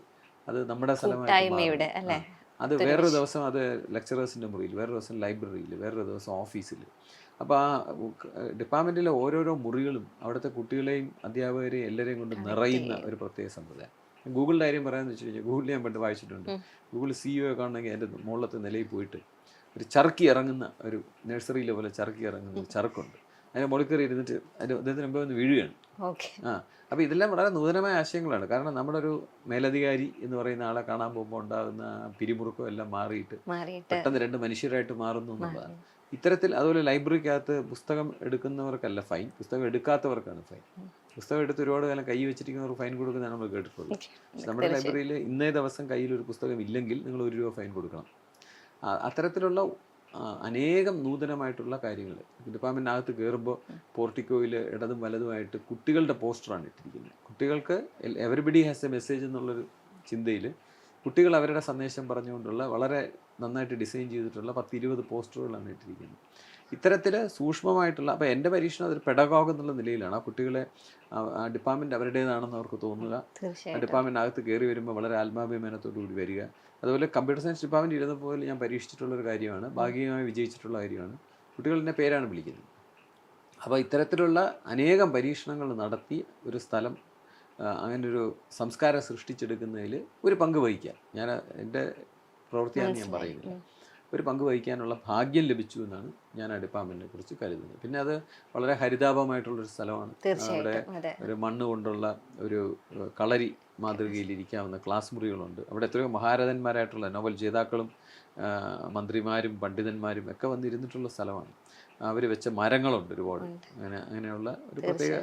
B: അത് നമ്മുടെ സ്ഥലമായിട്ട് അത് വേറൊരു ദിവസം അത് ലെക്ചറേഴ്സിൻ്റെ മുറിയിൽ, വേറൊരു ദിവസം ലൈബ്രറിയിൽ, വേറൊരു ദിവസം ഓഫീസിൽ. അപ്പോൾ ആ ഡിപ്പാർട്ട്മെൻറ്റിലെ ഓരോരോ മുറികളും അവിടുത്തെ കുട്ടികളെയും അധ്യാപകരെയും എല്ലാവരെയും കൊണ്ട് നിറയുന്ന ഒരു പ്രത്യേക സമ്പ്രദായം. ഗൂഗിളിൻ്റെ കാര്യം പറയാമെന്ന് വെച്ച് കഴിഞ്ഞാൽ ഗൂഗിളിൽ ഞാൻ പണ്ട് വായിച്ചിട്ടുണ്ട്. ഗൂഗിൾ CEO കാണണമെങ്കിൽ എൻ്റെ മുകളിലത്തെ നിലയിൽ പോയിട്ട് ഒരു ചറുക്കി ഇറങ്ങുന്ന ഒരു നഴ്സറിയിലെ പോലെ ചറുക്കി ഇറങ്ങുന്ന ഒരു ചറുക്കുണ്ട്. അതിൻ്റെ മുകളിൽ കയറി ഇരുന്നിട്ട് അദ്ദേഹത്തിന് മുമ്പ് വന്ന് വീഴുകയാണ്. അപ്പോൾ ഇതെല്ലാം വളരെ നൂതനമായ ആശയങ്ങളാണ്. കാരണം നമ്മുടെ ഒരു മേലധികാരി എന്ന് പറയുന്ന ആളെ കാണാൻ പോകുമ്പോൾ ഉണ്ടാകുന്ന പിരിമുറുക്കം എല്ലാം മാറിയിട്ട് പെട്ടെന്ന് 2 മനുഷ്യരായിട്ട് മാറുന്നു എന്നുള്ളതാണ്. ഇത്തരത്തിൽ അതുപോലെ ലൈബ്രറിക്കകത്ത് പുസ്തകം എടുക്കുന്നവർക്കല്ല ഫൈൻ, പുസ്തകം എടുക്കാത്തവർക്കാണ് ഫൈൻ. പുസ്തകം എടുത്ത് ഒരുപാട് കാലം കൈ വെച്ചിരിക്കുന്നവർക്ക് ഫൈൻ കൊടുക്കുന്നത് നമ്മൾ കേട്ടിട്ടുള്ളൂ. പക്ഷെ നമ്മുടെ ലൈബ്രറിയിൽ ഇന്നേ ദിവസം കയ്യിൽ ഒരു പുസ്തകം ഇല്ലെങ്കിൽ നിങ്ങൾ 1 രൂപ ഫൈൻ കൊടുക്കണം. അത്തരത്തിലുള്ള അനേകം നൂതനമായിട്ടുള്ള കാര്യങ്ങൾ. ഡിപ്പാർട്ട്മെൻറ്റിനകത്ത് കയറുമ്പോൾ പോർട്ടിക്കോയിൽ ഇടതും വലതുമായിട്ട് കുട്ടികളുടെ പോസ്റ്ററാണ് ഇട്ടിരിക്കുന്നത്. കുട്ടികൾക്ക് എവരിബഡി ഹാസ് എ മെസ്സേജ് എന്നുള്ളൊരു ചിന്തയിൽ കുട്ടികൾ അവരുടെ സന്ദേശം പറഞ്ഞുകൊണ്ടുള്ള വളരെ നന്നായിട്ട് ഡിസൈൻ ചെയ്തിട്ടുള്ള 10-20 പോസ്റ്ററുകളാണ് ഇട്ടിരിക്കുന്നത്. ഇത്തരത്തിൽ സൂക്ഷ്മമായിട്ടുള്ള, അപ്പോൾ എൻ്റെ പരീക്ഷണം അതൊരു പെഡഗോഗ് എന്നുള്ള നിലയിലാണ്. ആ കുട്ടികളെ ആ ഡിപ്പാർട്ട്മെൻറ്റ് അവരുടേതാണെന്ന് അവർക്ക് തോന്നുക, ആ ഡിപ്പാർട്ട്മെൻറ്റിനകത്ത് കയറി വരുമ്പോൾ വളരെ ആത്മാഭിമാനത്തോടു കൂടി വരിക. അതുപോലെ കമ്പ്യൂട്ടർ സയൻസ് ഡിപ്പാർട്ട്മെൻറ്റ് ഇരുന്നപ്പോൾ ഞാൻ പരീക്ഷിച്ചിട്ടുള്ളൊരു കാര്യമാണ്, ഭാഗികമായി വിജയിച്ചിട്ടുള്ള കാര്യമാണ്. കുട്ടികൾ എൻ്റെ പേരാണ് വിളിക്കുന്നത്. അപ്പോൾ ഇത്തരത്തിലുള്ള അനേകം പരീക്ഷണങ്ങൾ നടത്തി ഒരു സ്ഥലം അങ്ങനൊരു സംസ്കാരം സൃഷ്ടിച്ചെടുക്കുന്നതിൽ ഒരു പങ്ക് വഹിക്കാൻ ഞാൻ എൻ്റെ പ്രവൃത്തിയാണെന്ന് ഞാൻ പറയുന്നില്ല, ഒരു പങ്ക് വഹിക്കാനുള്ള ഭാഗ്യം ലഭിച്ചു എന്നാണ് ഞാൻ ആ ഡിപ്പാർട്ട്മെൻറ്റിനെ കുറിച്ച് കരുതുന്നത്. പിന്നെ അത് വളരെ ഹരിതാപമായിട്ടുള്ളൊരു സ്ഥലമാണ്. അവിടെ ഒരു മണ്ണ് കൊണ്ടുള്ള ഒരു കളരി മാതൃകയിൽ ഇരിക്കാവുന്ന ക്ലാസ് മുറികളുണ്ട്. അവിടെ എത്രയോ മഹാരഥന്മാരായിട്ടുള്ള നോബൽ ജേതാക്കളും മന്ത്രിമാരും പണ്ഡിതന്മാരും ഒക്കെ വന്നിരുന്നിട്ടുള്ള സ്ഥലമാണ്. അവർ വെച്ച മരങ്ങളുണ്ട് ഒരുപാട്. അങ്ങനെയുള്ള ഒരു പ്രത്യേക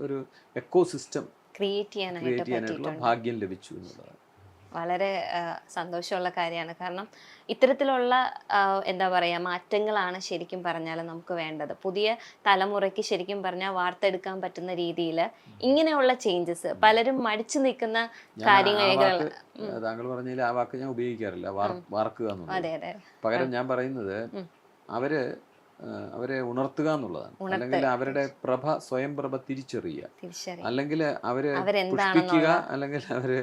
B: ഒരു എക്കോ സിസ്റ്റം ക്രിയേറ്റ് ചെയ്യാനായിട്ടുള്ള ഭാഗ്യം ലഭിച്ചു എന്നുള്ളതാണ്.
A: വളരെ സന്തോഷമുള്ള കാര്യമാണ്. കാരണം ഇത്തരത്തിലുള്ള എന്താ പറയുക മാറ്റങ്ങളാണ് ശരിക്കും പറഞ്ഞാൽ നമുക്ക് വേണ്ടത്. പുതിയ തലമുറയ്ക്ക് ശരിക്കും പറഞ്ഞാൽ വാർത്തെടുക്കാൻ പറ്റുന്ന രീതിയിൽ ഇങ്ങനെയുള്ള ചേഞ്ചസ്, പലരും മടിച്ചു നിൽക്കുന്ന കാര്യങ്ങൾ.
B: താങ്കൾ പറഞ്ഞതിൽ ആ വാക്ക് ഞാൻ ഉപയോഗിക്കാറില്ല, വാർക്കുക എന്നുള്ളത്. പകരം ഞാൻ പറയുന്നത് അവരെ ഉണർത്തുക എന്നുള്ളതാണ്. അല്ലെങ്കിൽ അവരുടെ സ്വയം പ്രഭ തിരിച്ചറിയുക, അല്ലെങ്കിൽ അവരെ പുഷ്പിക്കുക, അല്ലെങ്കിൽ അവര്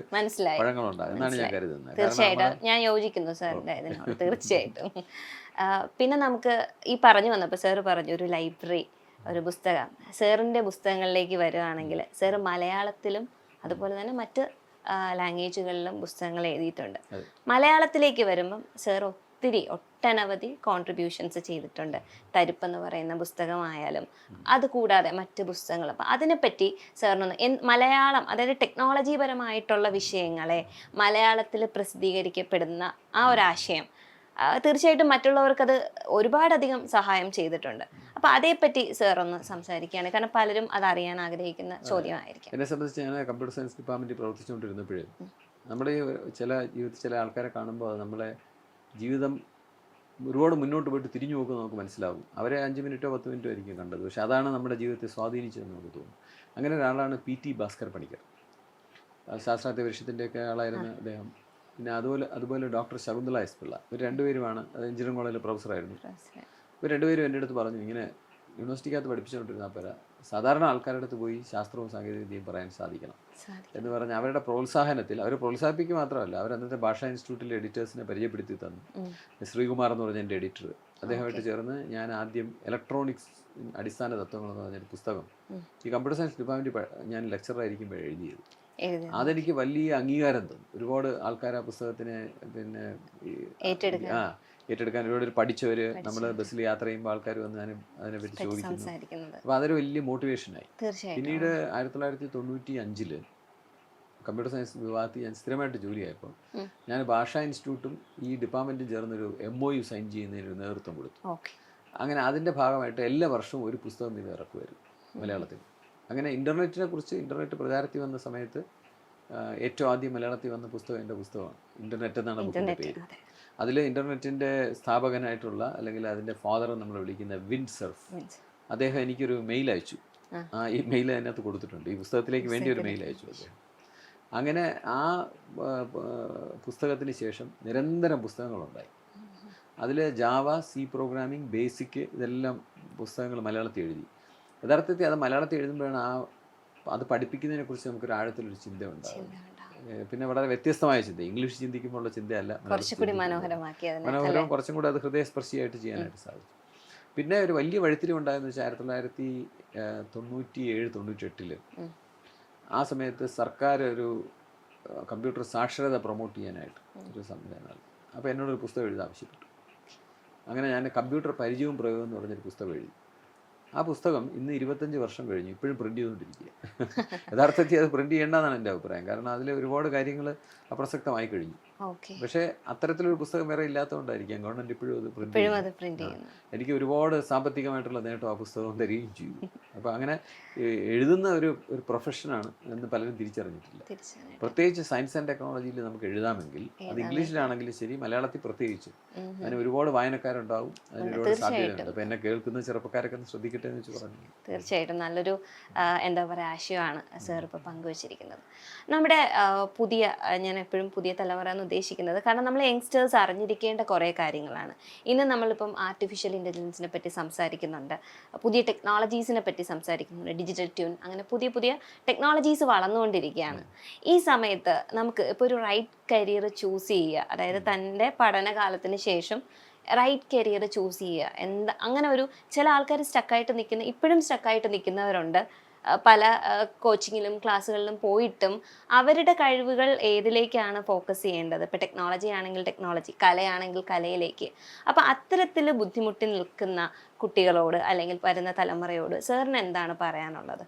B: പഴങ്ങളുണ്ടാകും എന്നാണ് ഞാൻ കരുതുന്നത്.
A: തീർച്ചയായിട്ടും ഞാൻ യോജിക്കുന്നു സാറിന്റെ ഇതിനോട്, തീർച്ചയായിട്ടും. പിന്നെ നമുക്ക് ഈ പറഞ്ഞു വന്നപ്പോൾ സാറ് പറഞ്ഞു ഒരു ലൈബ്രറി, ഒരു പുസ്തകം. സാറിന്റെ പുസ്തകങ്ങളിലേക്ക് വരുവാണെങ്കിൽ സാറ് മലയാളത്തിലും അതുപോലെ തന്നെ മറ്റ് ലാംഗ്വേജുകളിലും പുസ്തകങ്ങൾ എഴുതിയിട്ടുണ്ട്. മലയാളത്തിലേക്ക് വരുമ്പം സാർ ഒട്ടനവധി കോൺട്രിബ്യൂഷൻസ് ചെയ്തിട്ടുണ്ട്. തരിപ്പെന്ന് പറയുന്ന പുസ്തകമായാലും അതുകൂടാതെ മറ്റ് പുസ്തകങ്ങൾ. അപ്പം അതിനെപ്പറ്റി സാറിനൊന്ന് മലയാളം, അതായത് ടെക്നോളജി പരമായിട്ടുള്ള വിഷയങ്ങളെ മലയാളത്തിൽ പ്രസിദ്ധീകരിക്കപ്പെടുന്ന ആ ഒരാശയം തീർച്ചയായിട്ടും മറ്റുള്ളവർക്കത് ഒരുപാടധികം സഹായം ചെയ്തിട്ടുണ്ട്. അപ്പോൾ അതേപ്പറ്റി സാർ ഒന്ന് സംസാരിക്കുകയാണ്. കാരണം പലരും അതറിയാൻ ആഗ്രഹിക്കുന്ന ചോദ്യമായിരിക്കും.
B: എന്നെ സംബന്ധിച്ച് ഞാൻ കമ്പ്യൂട്ടർ സയൻസ് ഡിപ്പാർട്ട്മെൻറ്റിൽ പ്രവർത്തിച്ചുകൊണ്ടിരുന്നപ്പോഴേ നമ്മുടെ ജീവിതത്തിൽ ചില ആൾക്കാരെ കാണുമ്പോൾ നമ്മളെ ജീവിതം ഒരുപാട് മുന്നോട്ട് പോയിട്ട് തിരിഞ്ഞു നോക്കുമ്പോൾ നമുക്ക് മനസ്സിലാവും. അവരെ 5 മിനിറ്റോ 10 മിനിറ്റോ ആയിരിക്കും കണ്ടത്, പക്ഷെ അതാണ് നമ്മുടെ ജീവിതത്തെ സ്വാധീനിച്ചതെന്ന് നമുക്ക് തോന്നും. അങ്ങനെ ഒരാളാണ് PT ഭാസ്കർ പണിക്കർ. ശാസ്ത്രാർത്ഥ പരിഷത്തിൻ്റെയൊക്കെ ആളായിരുന്ന അദ്ദേഹം പിന്നെ അതുപോലെ ഡോക്ടർ ശകുന്തള എസ് പിള്ള, ഇവർ രണ്ടുപേരുമാണ്, അത് എഞ്ചിനീയറിംഗ് കോളേജിലെ പ്രൊഫസറായിരുന്നു. ഇവർ രണ്ടുപേരും എൻ്റെ അടുത്ത് പറഞ്ഞു, ഇങ്ങനെ യൂണിവേഴ്സിറ്റിക്കകത്ത് പഠിപ്പിച്ചുകൊണ്ടിരുന്നാൽ പോരാ, സാധാരണ ആൾക്കാരുടെ അടുത്ത് പോയി ശാസ്ത്രവും സാങ്കേതികവിദ്യയും പറയാൻ സാധിക്കണം എന്ന് പറഞ്ഞ് അവരുടെ പ്രോത്സാഹനത്തിൽ, അവർ പ്രോത്സാഹിപ്പിക്കുക മാത്രമല്ല, അവർ അന്നത്തെ ഭാഷാ ഇൻസ്റ്റിറ്റ്യൂട്ടിലെ എഡിറ്റേഴ്സിനെ പരിചയപ്പെടുത്തി തന്നു. ശ്രീകുമാർ എന്ന് പറഞ്ഞ എൻ്റെ എഡിറ്റർ, അദ്ദേഹമായിട്ട് ചേർന്ന് ഞാൻ ആദ്യം ഇലക്ട്രോണിക്സ് അടിസ്ഥാന തത്വങ്ങൾ എന്ന് പറഞ്ഞൊരു പുസ്തകം ഈ കമ്പ്യൂട്ടർ സയൻസ് ഡിപ്പാർട്ട്മെൻറ്റ് ഞാൻ ലെക്ചറായിരിക്കുമ്പോൾ എഴുതിയത്. അതെനിക്ക് വലിയ അംഗീകാരം തന്നു. ഒരുപാട് ആൾക്കാർ ആ പുസ്തകത്തിനെ പിന്നെ ഏറ്റെടുക്കാൻ, ഒരുപാട് പഠിച്ചവർ, നമ്മൾ ബസ്സിൽ യാത്ര ചെയ്യുമ്പോൾ ആൾക്കാർ വന്ന് അതിനെപ്പറ്റി ചോദിക്കുന്നു. അപ്പോൾ അതൊരു വലിയ മോട്ടിവേഷനായി. പിന്നീട് 1995 കമ്പ്യൂട്ടർ സയൻസ് വിഭാഗത്തിൽ ഞാൻ സ്ഥിരമായിട്ട് ജോലിയായപ്പോൾ ഞാൻ ഭാഷാ ഇൻസ്റ്റിറ്റ്യൂട്ടും ഈ ഡിപ്പാർട്ട്മെൻറ്റും ചേർന്നൊരു MOU സൈൻ ചെയ്യുന്നതിന് നേതൃത്വം കൊടുത്തു. അങ്ങനെ അതിൻ്റെ ഭാഗമായിട്ട് എല്ലാ വർഷവും ഒരു പുസ്തകം ഇത് ഇറക്കുമായിരുന്നു മലയാളത്തിൽ. അങ്ങനെ ഇൻ്റർനെറ്റ് പ്രചാരത്തിൽ വന്ന സമയത്ത് ഏറ്റവും ആദ്യം മലയാളത്തിൽ വന്ന പുസ്തകം എൻ്റെ പുസ്തകമാണ്. ഇൻ്റർനെറ്റ് എന്നാണ് ബുക്കിൻ്റെ പേര്. അതിൽ ഇൻ്റർനെറ്റിൻ്റെ സ്ഥാപകനായിട്ടുള്ള, അല്ലെങ്കിൽ അതിൻ്റെ ഫാദർ നമ്മൾ വിളിക്കുന്ന വിൻഡ്സർഫ്, അദ്ദേഹം എനിക്കൊരു മെയിൽ അയച്ചു. ഈ മെയിൽ അതിനകത്ത് കൊടുത്തിട്ടുണ്ട്. ഈ പുസ്തകത്തിലേക്ക് വേണ്ടി ഒരു മെയിൽ അയച്ചു അദ്ദേഹം. അങ്ങനെ ആ പുസ്തകത്തിന് ശേഷം നിരന്തരം പുസ്തകങ്ങളുണ്ടായി. അതിൽ ജാവ, C പ്രോഗ്രാമിംഗ്, ബേസിക്, ഇതെല്ലാം പുസ്തകങ്ങൾ മലയാളത്തിൽ എഴുതി. യഥാർത്ഥത്തിൽ അത് മലയാളത്തിൽ എഴുതുമ്പോഴാണ് അത് പഠിപ്പിക്കുന്നതിനെക്കുറിച്ച് നമുക്കൊരു ആഴത്തിലൊരു ചിന്ത ഉണ്ടാകും. പിന്നെ വളരെ വ്യത്യസ്തമായ ചിന്ത, ഇംഗ്ലീഷ് ചിന്തിക്കുമ്പോഴുള്ള ചിന്തയല്ല, മനോഹരം, കുറച്ചും കൂടെ അത് ഹൃദയസ്പർശിയായിട്ട് ചെയ്യാനായിട്ട് സാധിച്ചു. പിന്നെ ഒരു വലിയ വഴിത്തിരിവ് ഉണ്ടായെന്ന് വെച്ചാൽ 1997-98 ആ സമയത്ത് സർക്കാർ ഒരു കമ്പ്യൂട്ടർ സാക്ഷരത പ്രൊമോട്ട് ചെയ്യാനായിട്ട് ഒരു സംവിധാനമാണ്. അപ്പോൾ എന്നോടൊരു പുസ്തകം എഴുതാൻ ആവശ്യപ്പെട്ടു. അങ്ങനെ ഞാൻ കമ്പ്യൂട്ടർ പരിചയവും പ്രയോഗവും എന്ന് പറഞ്ഞൊരു പുസ്തകം എഴുതി. ആ പുസ്തകം ഇന്ന് 25 വർഷം കഴിഞ്ഞു, ഇപ്പോഴും പ്രിൻ്റ് ചെയ്തുകൊണ്ടിരിക്കുക. യഥാർത്ഥത്തിൽ അത് പ്രിൻ്റ് ചെയ്യേണ്ടതാണ് എൻ്റെ അഭിപ്രായം. കാരണം അതിൽ ഒരുപാട് കാര്യങ്ങൾ അപ്രസക്തമായി കഴിഞ്ഞു. പക്ഷേ അത്തരത്തിലൊരു പുസ്തകം വേറെ ഇല്ലാത്തതുകൊണ്ടായിരിക്കാം ഗവൺമെൻറ് ഇപ്പോഴും അത് പ്രിൻ്റ് ചെയ്യുന്നു. എനിക്ക് ഒരുപാട് സാമ്പത്തികമായിട്ടുള്ള നേട്ടം ആ പുസ്തകം തരികയും ചെയ്തു. അപ്പോൾ അങ്ങനെ എഴുതുന്ന ഒരു പ്രൊഫഷനാണ് എന്ന് പലരും തിരിച്ചറിഞ്ഞിട്ടില്ല. പ്രത്യേകിച്ച് സയൻസ് ആൻഡ് ടെക്നോളജിയിൽ നമുക്ക് എഴുതാമെങ്കിൽ, അത് ഇംഗ്ലീഷിലാണെങ്കിലും ശരി, മലയാളത്തിൽ പ്രത്യേകിച്ച് അതിന് ഒരുപാട് വായനക്കാരുണ്ടാവും, അതിന് ഒരുപാട് സാധ്യതയുണ്ട്. അപ്പോൾ എന്നെ കേൾക്കുന്ന ചെറുപ്പക്കാരൊക്കെ ഒന്ന് ശ്രദ്ധിക്കട്ടെ എന്ന് വെച്ച് പറഞ്ഞു.
A: തീർച്ചയായിട്ടും നല്ലൊരു എന്താ പറയുക ആശയമാണ് സാർ ഇപ്പോൾ പങ്കുവച്ചിരിക്കുന്നത്. നമ്മുടെ പുതിയ, ഞാൻ എപ്പോഴും പുതിയ തലമുറ എന്ന് ഉദ്ദേശിക്കുന്നത്, കാരണം നമ്മൾ യങ്സ്റ്റേഴ്സ് അറിഞ്ഞിരിക്കേണ്ട കുറേ കാര്യങ്ങളാണ്. ഇന്ന് നമ്മളിപ്പം ആർട്ടിഫിഷ്യൽ ഇൻ്റലിജൻസിനെ പറ്റി സംസാരിക്കുന്നുണ്ട്, പുതിയ ടെക്നോളജീസിനെ പറ്റി സംസാരിക്കുന്നുണ്ട്, ഡിജിറ്റൽ ട്യൂൺ, അങ്ങനെ പുതിയ പുതിയ ടെക്നോളജീസ് വളർന്നുകൊണ്ടിരിക്കുകയാണ്. ഈ സമയത്ത് നമുക്ക് ഇപ്പോൾ ഒരു റൈറ്റ് കരിയർ ചൂസ് ചെയ്യുക, അതായത് തൻ്റെ പഠനകാലത്തിന് ശേഷം റൈറ്റ് കരിയർ ചൂസ് ചെയ്യുക, അങ്ങനെ ഒരു ചില ആൾക്കാർ ഇപ്പോഴും സ്റ്റക്കായിട്ട് നിൽക്കുന്നവരുണ്ട്. പല കോച്ചിങ്ങിലും ക്ലാസ്സുകളിലും പോയിട്ടും അവരുടെ കഴിവുകൾ ഏതിലേക്കാണ് ഫോക്കസ് ചെയ്യേണ്ടത്? ഇപ്പോൾ ടെക്നോളജി ആണെങ്കിൽ ടെക്നോളജി, കലയാണെങ്കിൽ കലയിലേക്ക്. അപ്പോൾ അത്തരത്തിൽ ബുദ്ധിമുട്ടി നിൽക്കുന്ന കുട്ടികളോട് അല്ലെങ്കിൽ വരുന്ന തലമുറയോട് സാറിന് എന്താണ് പറയാനുള്ളത്?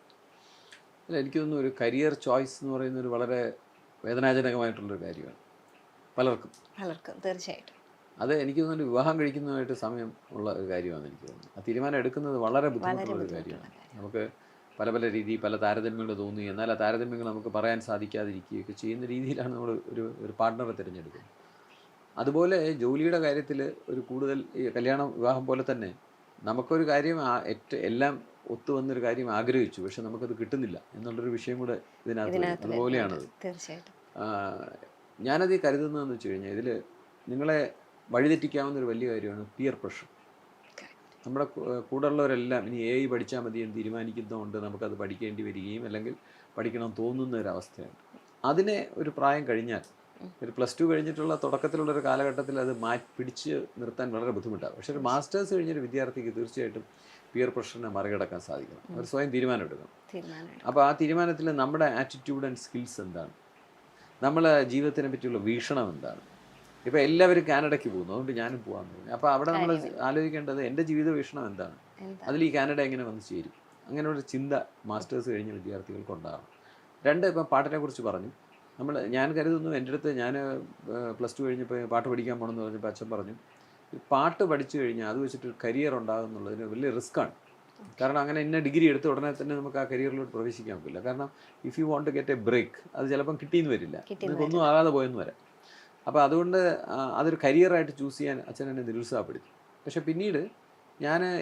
B: എനിക്ക് തോന്നുന്നു ഒരു കരിയർ ചോയ്സ് എന്ന് പറയുന്ന ഒരു വളരെ വേദനാജനകമായിട്ടുള്ളൊരു കാര്യമാണ് പലർക്കും.
A: തീർച്ചയായിട്ടും
B: അത് എനിക്ക് തോന്നുന്നു വിവാഹം കഴിക്കുന്നതുമായിട്ട് സമയം ഉള്ള ഒരു കാര്യമാണ് എനിക്ക് തോന്നുന്നത്. ആ തീരുമാനം എടുക്കുന്നത് വളരെ ബുദ്ധിമുട്ടുള്ള ഒരു കാര്യമാണ്. നമുക്ക് പല രീതി, പല താരതമ്യങ്ങൾ തോന്നി, എന്നാൽ ആ താരതമ്യങ്ങൾ നമുക്ക് പറയാൻ സാധിക്കാതിരിക്കുകയൊക്കെ ചെയ്യുന്ന രീതിയിലാണ് നമ്മൾ ഒരു പാർട്ട്ണറെ തിരഞ്ഞെടുക്കുന്നത്. അതുപോലെ ജോലിയുടെ കാര്യത്തിൽ ഒരു കൂടുതൽ ഈ വിവാഹം പോലെ തന്നെ നമുക്കൊരു കാര്യം എല്ലാം ഒത്തുവന്നൊരു കാര്യം ആഗ്രഹിച്ചു, പക്ഷെ നമുക്കത് കിട്ടുന്നില്ല എന്നുള്ളൊരു വിഷയം കൂടെ ഇതിനകത്ത്. അതുപോലെയാണത്. ഞാനത് കരുതുന്നതെന്ന് വെച്ച് കഴിഞ്ഞാൽ, ഇതിൽ നിങ്ങളെ വഴിതെറ്റിക്കാവുന്ന ഒരു വലിയ കാര്യമാണ് പിയർ പ്രഷർ. നമ്മുടെ കൂടെയുള്ളവരെല്ലാം ഇനി AI പഠിച്ചാൽ മതി എന്ന് തീരുമാനിക്കുന്നതുകൊണ്ട് നമുക്കത് പഠിക്കേണ്ടി വരികയും അല്ലെങ്കിൽ പഠിക്കണം തോന്നുന്ന ഒരവസ്ഥയാണ്. അതിനെ ഒരു പ്രായം കഴിഞ്ഞാൽ, ഒരു +2 കഴിഞ്ഞിട്ടുള്ള തുടക്കത്തിലുള്ളൊരു കാലഘട്ടത്തിൽ അത് പിടിച്ച് നിർത്താൻ വളരെ ബുദ്ധിമുട്ടാണ്. പക്ഷേ ഒരു മാസ്റ്റേഴ്സ് കഴിഞ്ഞൊരു വിദ്യാർത്ഥിക്ക് തീർച്ചയായിട്ടും പിയർ പ്രഷറിനെ മറികടക്കാൻ സാധിക്കണം. അവർ സ്വയം തീരുമാനം എടുക്കണം. അപ്പോൾ ആ തീരുമാനത്തിൽ നമ്മുടെ ആറ്റിറ്റ്യൂഡ് ആൻഡ് സ്കിൽസ് എന്താണ്, നമ്മളെ ജീവിതത്തിനെ പറ്റിയുള്ള വീക്ഷണം എന്താണ്. ഇപ്പോൾ എല്ലാവരും കാനഡയ്ക്ക് പോകുന്നു, അതുകൊണ്ട് ഞാനും പോകാൻ തോന്നി. അപ്പോൾ അവിടെ നമ്മൾ ആലോചിക്കേണ്ടത് എൻ്റെ ജീവിത വീക്ഷണം എന്താണ്, അതിൽ ഈ കാനഡ എങ്ങനെ വന്ന് ചേരും, അങ്ങനെയുള്ള ചിന്ത മാസ്റ്റേഴ്സ് കഴിഞ്ഞ വിദ്യാർത്ഥികൾക്ക് ഉണ്ടാകണം. 2, ഇപ്പം പാട്ടിനെ കുറിച്ച് പറഞ്ഞു. ഞാൻ കരുതുന്നു, എൻ്റെ അടുത്ത് ഞാൻ +2 കഴിഞ്ഞപ്പോൾ പാട്ട് പഠിക്കാൻ പോകണമെന്ന് പറഞ്ഞപ്പോൾ അച്ഛൻ പറഞ്ഞു, പാട്ട് പഠിച്ചു കഴിഞ്ഞാൽ അത് വെച്ചിട്ട് കരിയർ ഉണ്ടാകും എന്നുള്ളതിന് വലിയ റിസ്ക്കാണ്. കാരണം അങ്ങനെ ഇന്ന ഡിഗ്രി എടുത്ത് ഉടനെ തന്നെ നമുക്ക് ആ കരിയറിലോട്ട് പ്രവേശിക്കാൻ പറ്റില്ല. കാരണം if you want to get a break, അത് ചിലപ്പം കിട്ടിയെന്ന് വരില്ല, ഒന്നും ആകാതെ പോയെന്ന് വരാം. അപ്പോൾ അതുകൊണ്ട് അതൊരു കരിയറായിട്ട് ചൂസ് ചെയ്യാൻ അച്ഛൻ എന്നെ നിരുത്സാഹപ്പെടുത്തി. പക്ഷേ പിന്നീട്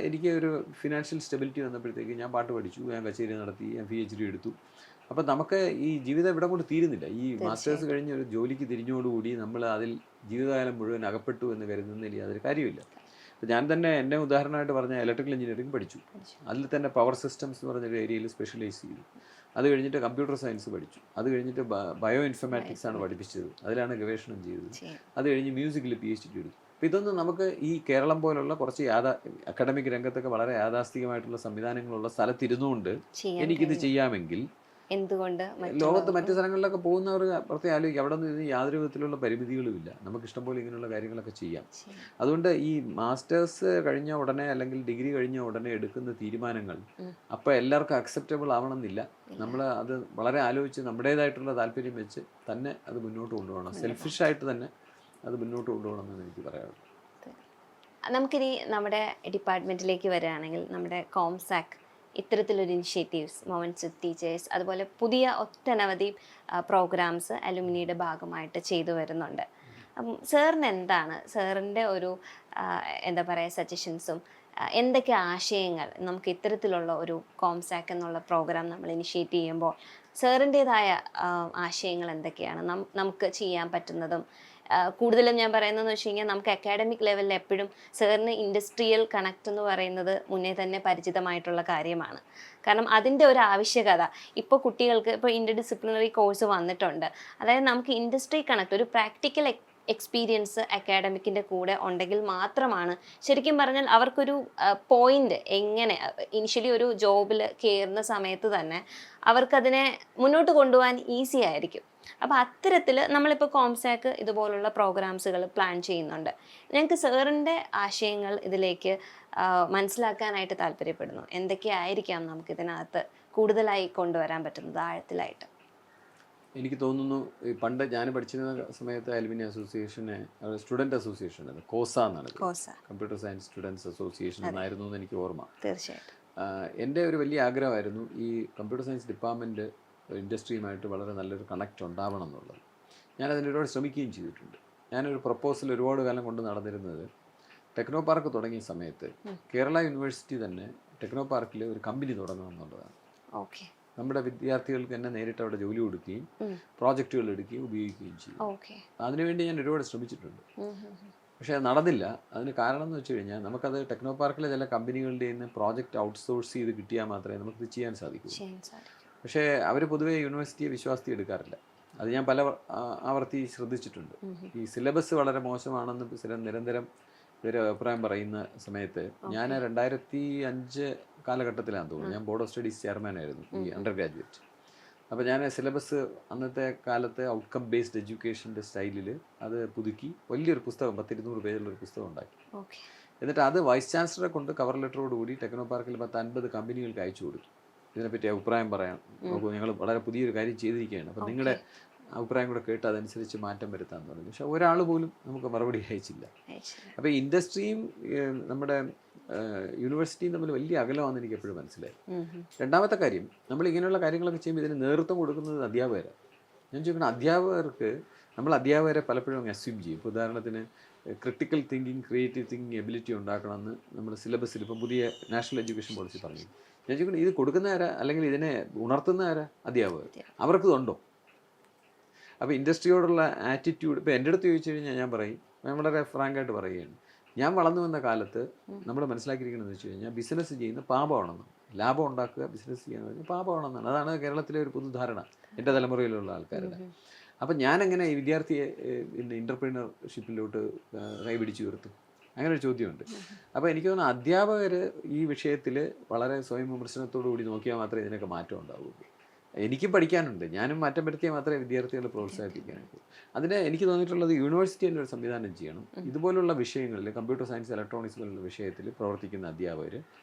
B: എനിക്ക് ഒരു ഫിനാൻഷ്യൽ സ്റ്റെബിലിറ്റി വന്നപ്പോഴത്തേക്ക് ഞാൻ പാട്ട് പഠിച്ചു, ഞാൻ കച്ചേരി നടത്തി, ഞാൻ PhD എടുത്തു. അപ്പം നമുക്ക് ഈ ജീവിതം ഇവിടെ കൊണ്ട് തീരുന്നില്ല. ഈ മാസ്റ്റേഴ്സ് കഴിഞ്ഞ് ഒരു ജോലിക്ക് തിരിഞ്ഞോടുകൂടി നമ്മൾ അതിൽ ജീവിതകാലം മുഴുവൻ അകപ്പെട്ടു എന്ന് കരുതുന്നതിൽ യാതൊരു കാര്യമില്ല. അപ്പോൾ ഞാൻ തന്നെ എന്നെ ഉദാഹരണമായിട്ട് പറഞ്ഞാൽ ഇലക്ട്രിക്കൽ എഞ്ചിനീയറിംഗ് പഠിച്ചു. അതിൽ തന്നെ പവർ സിസ്റ്റംസ് എന്ന് പറഞ്ഞൊരു ഏരിയയിൽ സ്പെഷ്യലൈസ് ചെയ്തു. അത് കഴിഞ്ഞിട്ട് കമ്പ്യൂട്ടർ സയൻസ് പഠിച്ചു. അത് കഴിഞ്ഞിട്ട് ബയോ ഇൻഫർമാറ്റിക്സ് ആണ് പഠിപ്പിച്ചത്. അതിലാണ് ഗവേഷണം ചെയ്തത്. അത് കഴിഞ്ഞ് മ്യൂസിക്കിൽ PhD എടുത്തു. അപ്പോൾ ഇതൊന്നും നമുക്ക് ഈ കേരളം പോലുള്ള കുറച്ച് അക്കാഡമിക് രംഗത്തൊക്കെ വളരെ യാഥാസ്ഥികമായിട്ടുള്ള സംവിധാനങ്ങളുള്ള സ്ഥലത്തിരുന്നുകൊണ്ട് എനിക്കിത് ചെയ്യാമെങ്കിൽ
A: എന്തുകൊണ്ട്
B: ലോകത്ത് മറ്റു സ്ഥലങ്ങളിലൊക്കെ പോകുന്നവർ പ്രത്യേകം ആലോചിക്കും. അവിടെ നിന്ന് ഇതിന് യാതൊരു വിധത്തിലുള്ള പരിമിതികളുമില്ല. നമുക്ക് ഇഷ്ടംപോലെ ഇങ്ങനെയുള്ള കാര്യങ്ങളൊക്കെ ചെയ്യാം. അതുകൊണ്ട് ഈ മാസ്റ്റേഴ്സ് കഴിഞ്ഞ ഉടനെ അല്ലെങ്കിൽ ഡിഗ്രി കഴിഞ്ഞ ഉടനെ എടുക്കുന്ന തീരുമാനങ്ങൾ അപ്പോൾ എല്ലാവർക്കും അക്സെപ്റ്റബിൾ ആവണമെന്നില്ല. നമ്മൾ അത് വളരെ ആലോചിച്ച് നമ്മുടേതായിട്ടുള്ള താല്പര്യം വെച്ച് തന്നെ അത് മുന്നോട്ട് കൊണ്ടുപോകണം. സെൽഫിഷായിട്ട് തന്നെ അത് മുന്നോട്ട് കൊണ്ടുപോകണമെന്ന് എനിക്ക് പറയാനുള്ളൂ.
A: നമുക്കിനി നമ്മുടെ ഡിപ്പാർട്ട്മെൻറ്റിലേക്ക് വരികയാണെങ്കിൽ നമ്മുടെ കോംസാക് ഇത്തരത്തിലൊരു ഇനിഷ്യേറ്റീവ്സ് മൊമെൻറ്റ്സ് വിത്ത് ടീച്ചേഴ്സ് അതുപോലെ പുതിയ ഒട്ടനവധി പ്രോഗ്രാംസ് അലുമിനിയുടെ ഭാഗമായിട്ട് ചെയ്തു വരുന്നുണ്ട്. അപ്പം സാറിന് എന്താണ് സാറിൻ്റെ ഒരു എന്താ പറയുക സജഷൻസും എന്തൊക്കെ ആശയങ്ങൾ നമുക്ക് ഇത്തരത്തിലുള്ള ഒരു കോംസാക് എന്നുള്ള പ്രോഗ്രാം നമ്മൾ ഇനിഷ്യേറ്റ് ചെയ്യുമ്പോൾ സാറിൻ്റേതായ ആശയങ്ങൾ എന്തൊക്കെയാണ് നമുക്ക് ചെയ്യാൻ പറ്റുന്നതും? കൂടുതലും ഞാൻ പറയുന്നതെന്ന് വെച്ച് കഴിഞ്ഞാൽ നമുക്ക് അക്കാഡമിക് ലെവലിൽ എപ്പോഴും സാറിന് ഇൻഡസ്ട്രിയൽ കണക്ട് എന്ന് പറയുന്നത് മുന്നേ തന്നെ പരിചിതമായിട്ടുള്ള കാര്യമാണ്. കാരണം അതിൻ്റെ ഒരു ആവശ്യകത ഇപ്പോൾ കുട്ടികൾക്ക് ഇപ്പോൾ ഇൻ്റർ ഡിസിപ്ലിനറി കോഴ്സ് വന്നിട്ടുണ്ട്. അതായത് നമുക്ക് ഇൻഡസ്ട്രി കണക്ട് ഒരു പ്രാക്ടിക്കൽ എക്സ്പീരിയൻസ് അക്കാഡമിക്കിൻ്റെ കൂടെ ഉണ്ടെങ്കിൽ മാത്രമാണ് ശരിക്കും പറഞ്ഞാൽ അവർക്കൊരു പോയിന്റ് എങ്ങനെ ഇനിഷ്യലി ഒരു ജോബിൽ കയറുന്ന സമയത്ത് തന്നെ അവർക്കതിനെ മുന്നോട്ട് കൊണ്ടുപോകാൻ ഈസി ആയിരിക്കും. അപ്പോൾ അത്തരത്തിൽ നമ്മളിപ്പോൾ കോംസാക് ഇതുപോലുള്ള പ്രോഗ്രാംസുകൾ പ്ലാൻ ചെയ്യുന്നുണ്ട്. ഞങ്ങൾക്ക് സാറിൻ്റെ ആശയങ്ങൾ ഇതിലേക്ക് മനസ്സിലാക്കാനായിട്ട് താല്പര്യപ്പെടുന്നു. എന്തൊക്കെയായിരിക്കാം നമുക്കിതിനകത്ത് കൂടുതലായി കൊണ്ടുവരാൻ പറ്റുന്നത് ആഴത്തിലായിട്ട്?
B: എനിക്ക് തോന്നുന്നു പണ്ട് ഞാൻ പഠിച്ചിരുന്ന സമയത്ത് അലുമിനി അസോസിയേഷന് സ്റ്റുഡൻറ് അസോസിയേഷൻ അത് കോസ എന്നാണ്, കമ്പ്യൂട്ടർ സയൻസ് സ്റ്റുഡൻസ് അസോസിയേഷൻ എന്നായിരുന്നു എന്ന് എനിക്ക് ഓർമ്മ.
A: തീർച്ചയായിട്ടും
B: എൻ്റെ ഒരു വലിയ ആഗ്രഹമായിരുന്നു ഈ കമ്പ്യൂട്ടർ സയൻസ് ഡിപ്പാർട്ട്മെൻറ്റ് ഇൻഡസ്ട്രിയുമായിട്ട് വളരെ നല്ലൊരു കണക്റ്റ് ഉണ്ടാവണം എന്നുള്ളത്. ഞാനതിന് ഒരുപാട് ശ്രമിക്കുകയും ചെയ്തിട്ടുണ്ട്. ഞാനൊരു പ്രപ്പോസൽ ഒരുപാട് കാലം കൊണ്ട് നടന്നിരുന്നത് ടെക്നോ പാർക്ക് തുടങ്ങിയ സമയത്ത് കേരള യൂണിവേഴ്സിറ്റി തന്നെ ടെക്നോ പാർക്കിൽ ഒരു കമ്പനി തുടങ്ങണം എന്നുള്ളതാണ്.
A: ഓക്കെ,
B: നമ്മുടെ വിദ്യാർത്ഥികൾക്ക് തന്നെ നേരിട്ട് അവിടെ ജോലി കൊടുക്കുകയും പ്രോജക്റ്റുകൾ എടുക്കുകയും ഉപയോഗിക്കുകയും ചെയ്യും. അതിനുവേണ്ടി ഞാൻ ഒരുപാട് ശ്രമിച്ചിട്ടുണ്ട്. പക്ഷേ അത് നടന്നില്ല. അതിന് കാരണം എന്ന് വെച്ച് കഴിഞ്ഞാൽ നമുക്കത് ടെക്നോ പാർക്കിലെ ചില കമ്പനികളുടെ നിന്ന് പ്രോജക്റ്റ് ഔട്ട്സോഴ്സ് ചെയ്ത് കിട്ടിയാൽ മാത്രമേ നമുക്കിത് ചെയ്യാൻ സാധിക്കൂ. പക്ഷേ അവർ പൊതുവേ യൂണിവേഴ്സിറ്റിയെ വിശ്വാസത്തിൽ എടുക്കാറില്ല. അത് ഞാൻ പല ആവർത്തി ശ്രദ്ധിച്ചിട്ടുണ്ട്. ഈ സിലബസ് വളരെ മോശമാണെന്ന് നിരന്തരം ഇവർ അഭിപ്രായം പറയുന്ന സമയത്ത് ഞാൻ 2005 കാലഘട്ടത്തിലാണെന്ന് തോന്നുന്നു, ഞാൻ ബോർഡ് ഓഫ് സ്റ്റഡീസ് ചെയർമാനായിരുന്നു ഈ അണ്ടർ ഗ്രാജുവേറ്റ്. അപ്പോൾ ഞാൻ സിലബസ് അന്നത്തെ കാലത്ത് ഔട്ട്കം ബേസ്ഡ് എഡ്യൂക്കേഷൻ്റെ സ്റ്റൈലിൽ അത് പുതുക്കി വലിയൊരു പുസ്തകം 100-200 പേജുള്ളൊരു പുസ്തകം ഉണ്ടാക്കി. എന്നിട്ട് അത് വൈസ് ചാൻസലറെ കൊണ്ട് കവർ ലെറ്ററോടുകൂടി ടെക്നോ പാർക്കിൽ 10-50 കമ്പനികൾക്ക് അയച്ചു കൊടുത്തു. ഇതിനെപ്പറ്റി അഭിപ്രായം പറയാം, നോക്കൂ ഞങ്ങൾ വളരെ പുതിയൊരു കാര്യം ചെയ്തിരിക്കുകയാണ്, അപ്പോൾ നിങ്ങളുടെ അഭിപ്രായം കൂടെ കേട്ട് അതനുസരിച്ച് മാറ്റം വരുത്താമെന്ന് പറഞ്ഞു. പക്ഷെ ഒരാൾ പോലും നമുക്ക് മറുപടി അയച്ചില്ല. അപ്പോൾ ഇൻഡസ്ട്രിയും നമ്മുടെ യൂണിവേഴ്സിറ്റിയും തമ്മിൽ വലിയ അകലമാണെന്ന് എനിക്ക് എപ്പോഴും മനസ്സിലായി. രണ്ടാമത്തെ കാര്യം, നമ്മൾ ഇങ്ങനെയുള്ള കാര്യങ്ങളൊക്കെ ചെയ്യുമ്പോൾ ഇതിന് നേതൃത്വം കൊടുക്കുന്നത് അധ്യാപകരാണ്. ഞാൻ ചോദിക്കുന്നത് അധ്യാപകർക്ക് നമ്മൾ അധ്യാപകരെ പലപ്പോഴും അങ്ങ് അസ്യൂം ചെയ്യും. ഇപ്പോൾ ഉദാഹരണത്തിന് critical thinking, creative thinking ability ഉണ്ടാക്കണമെന്ന് നമ്മുടെ സിലബസിൽ ഇപ്പം പുതിയ നാഷണൽ എഡ്യൂക്കേഷൻ പോളിസി പറഞ്ഞു. ഞാൻ ചോദിക്കുന്നത് ഇത് കൊടുക്കുന്നവരാ അല്ലെങ്കിൽ ഇതിനെ ഉണർത്തുന്നവരാ? അധ്യാപകർ. അവർക്കിതുണ്ടോ? അപ്പോൾ ഇൻഡസ്ട്രിയോടുള്ള ആറ്റിറ്റ്യൂഡ് ഇപ്പോൾ എൻ്റെ അടുത്ത് ചോദിച്ചു കഴിഞ്ഞാൽ ഞാൻ പറയും, ഞാൻ വളരെ ഫ്രാങ്കായിട്ട് പറയുകയാണ്, ഞാൻ വളർന്നു വന്ന കാലത്ത് നമ്മൾ മനസ്സിലാക്കിയിരിക്കണമെന്ന് വെച്ച് കഴിഞ്ഞാൽ ബിസിനസ് ചെയ്യുന്ന പാപമാണെന്ന്, ലാഭം ഉണ്ടാക്കുക ബിസിനസ് ചെയ്യുക എന്ന് പറഞ്ഞാൽ പാപമാണെന്നാണ്. അതാണ് കേരളത്തിലെ ഒരു പൊതുധാരണ എൻ്റെ തലമുറയിലുള്ള ആൾക്കാരുടെ. അപ്പം ഞാനെങ്ങനെ ഈ വിദ്യാർത്ഥിയെ എൻ്റർപ്രീനർഷിപ്പിലോട്ട് കൈപിടിച്ച് ഉയർത്തും? അങ്ങനെ ഒരു ചോദ്യമുണ്ട്. അപ്പോൾ എനിക്ക് തോന്നുന്നു അധ്യാപകർ ഈ വിഷയത്തിൽ വളരെ സ്വയം വിമർശനത്തോടു കൂടി നോക്കിയാൽ മാത്രമേ ഇതിനൊക്കെ മാറ്റം ഉണ്ടാവുള്ളൂ. എനിക്കും പഠിക്കാനുണ്ട്, ഞാനും മാറ്റം വരുത്തിയാൽ മാത്രമേ വിദ്യാർത്ഥികളെ പ്രോത്സാഹിപ്പിക്കാനുള്ളൂ. അതിന് എനിക്ക് തോന്നിയിട്ടുള്ളത് യൂണിവേഴ്സിറ്റി തന്നെ ഒരു സംവിധാനം ചെയ്യണം. ഇതുപോലുള്ള വിഷയങ്ങളിൽ കമ്പ്യൂട്ടർ സയൻസ്, ഇലക്ട്രോണിക്സ് പോലുള്ള വിഷയത്തിൽ പ്രവർത്തിക്കുന്ന അധ്യാപകർ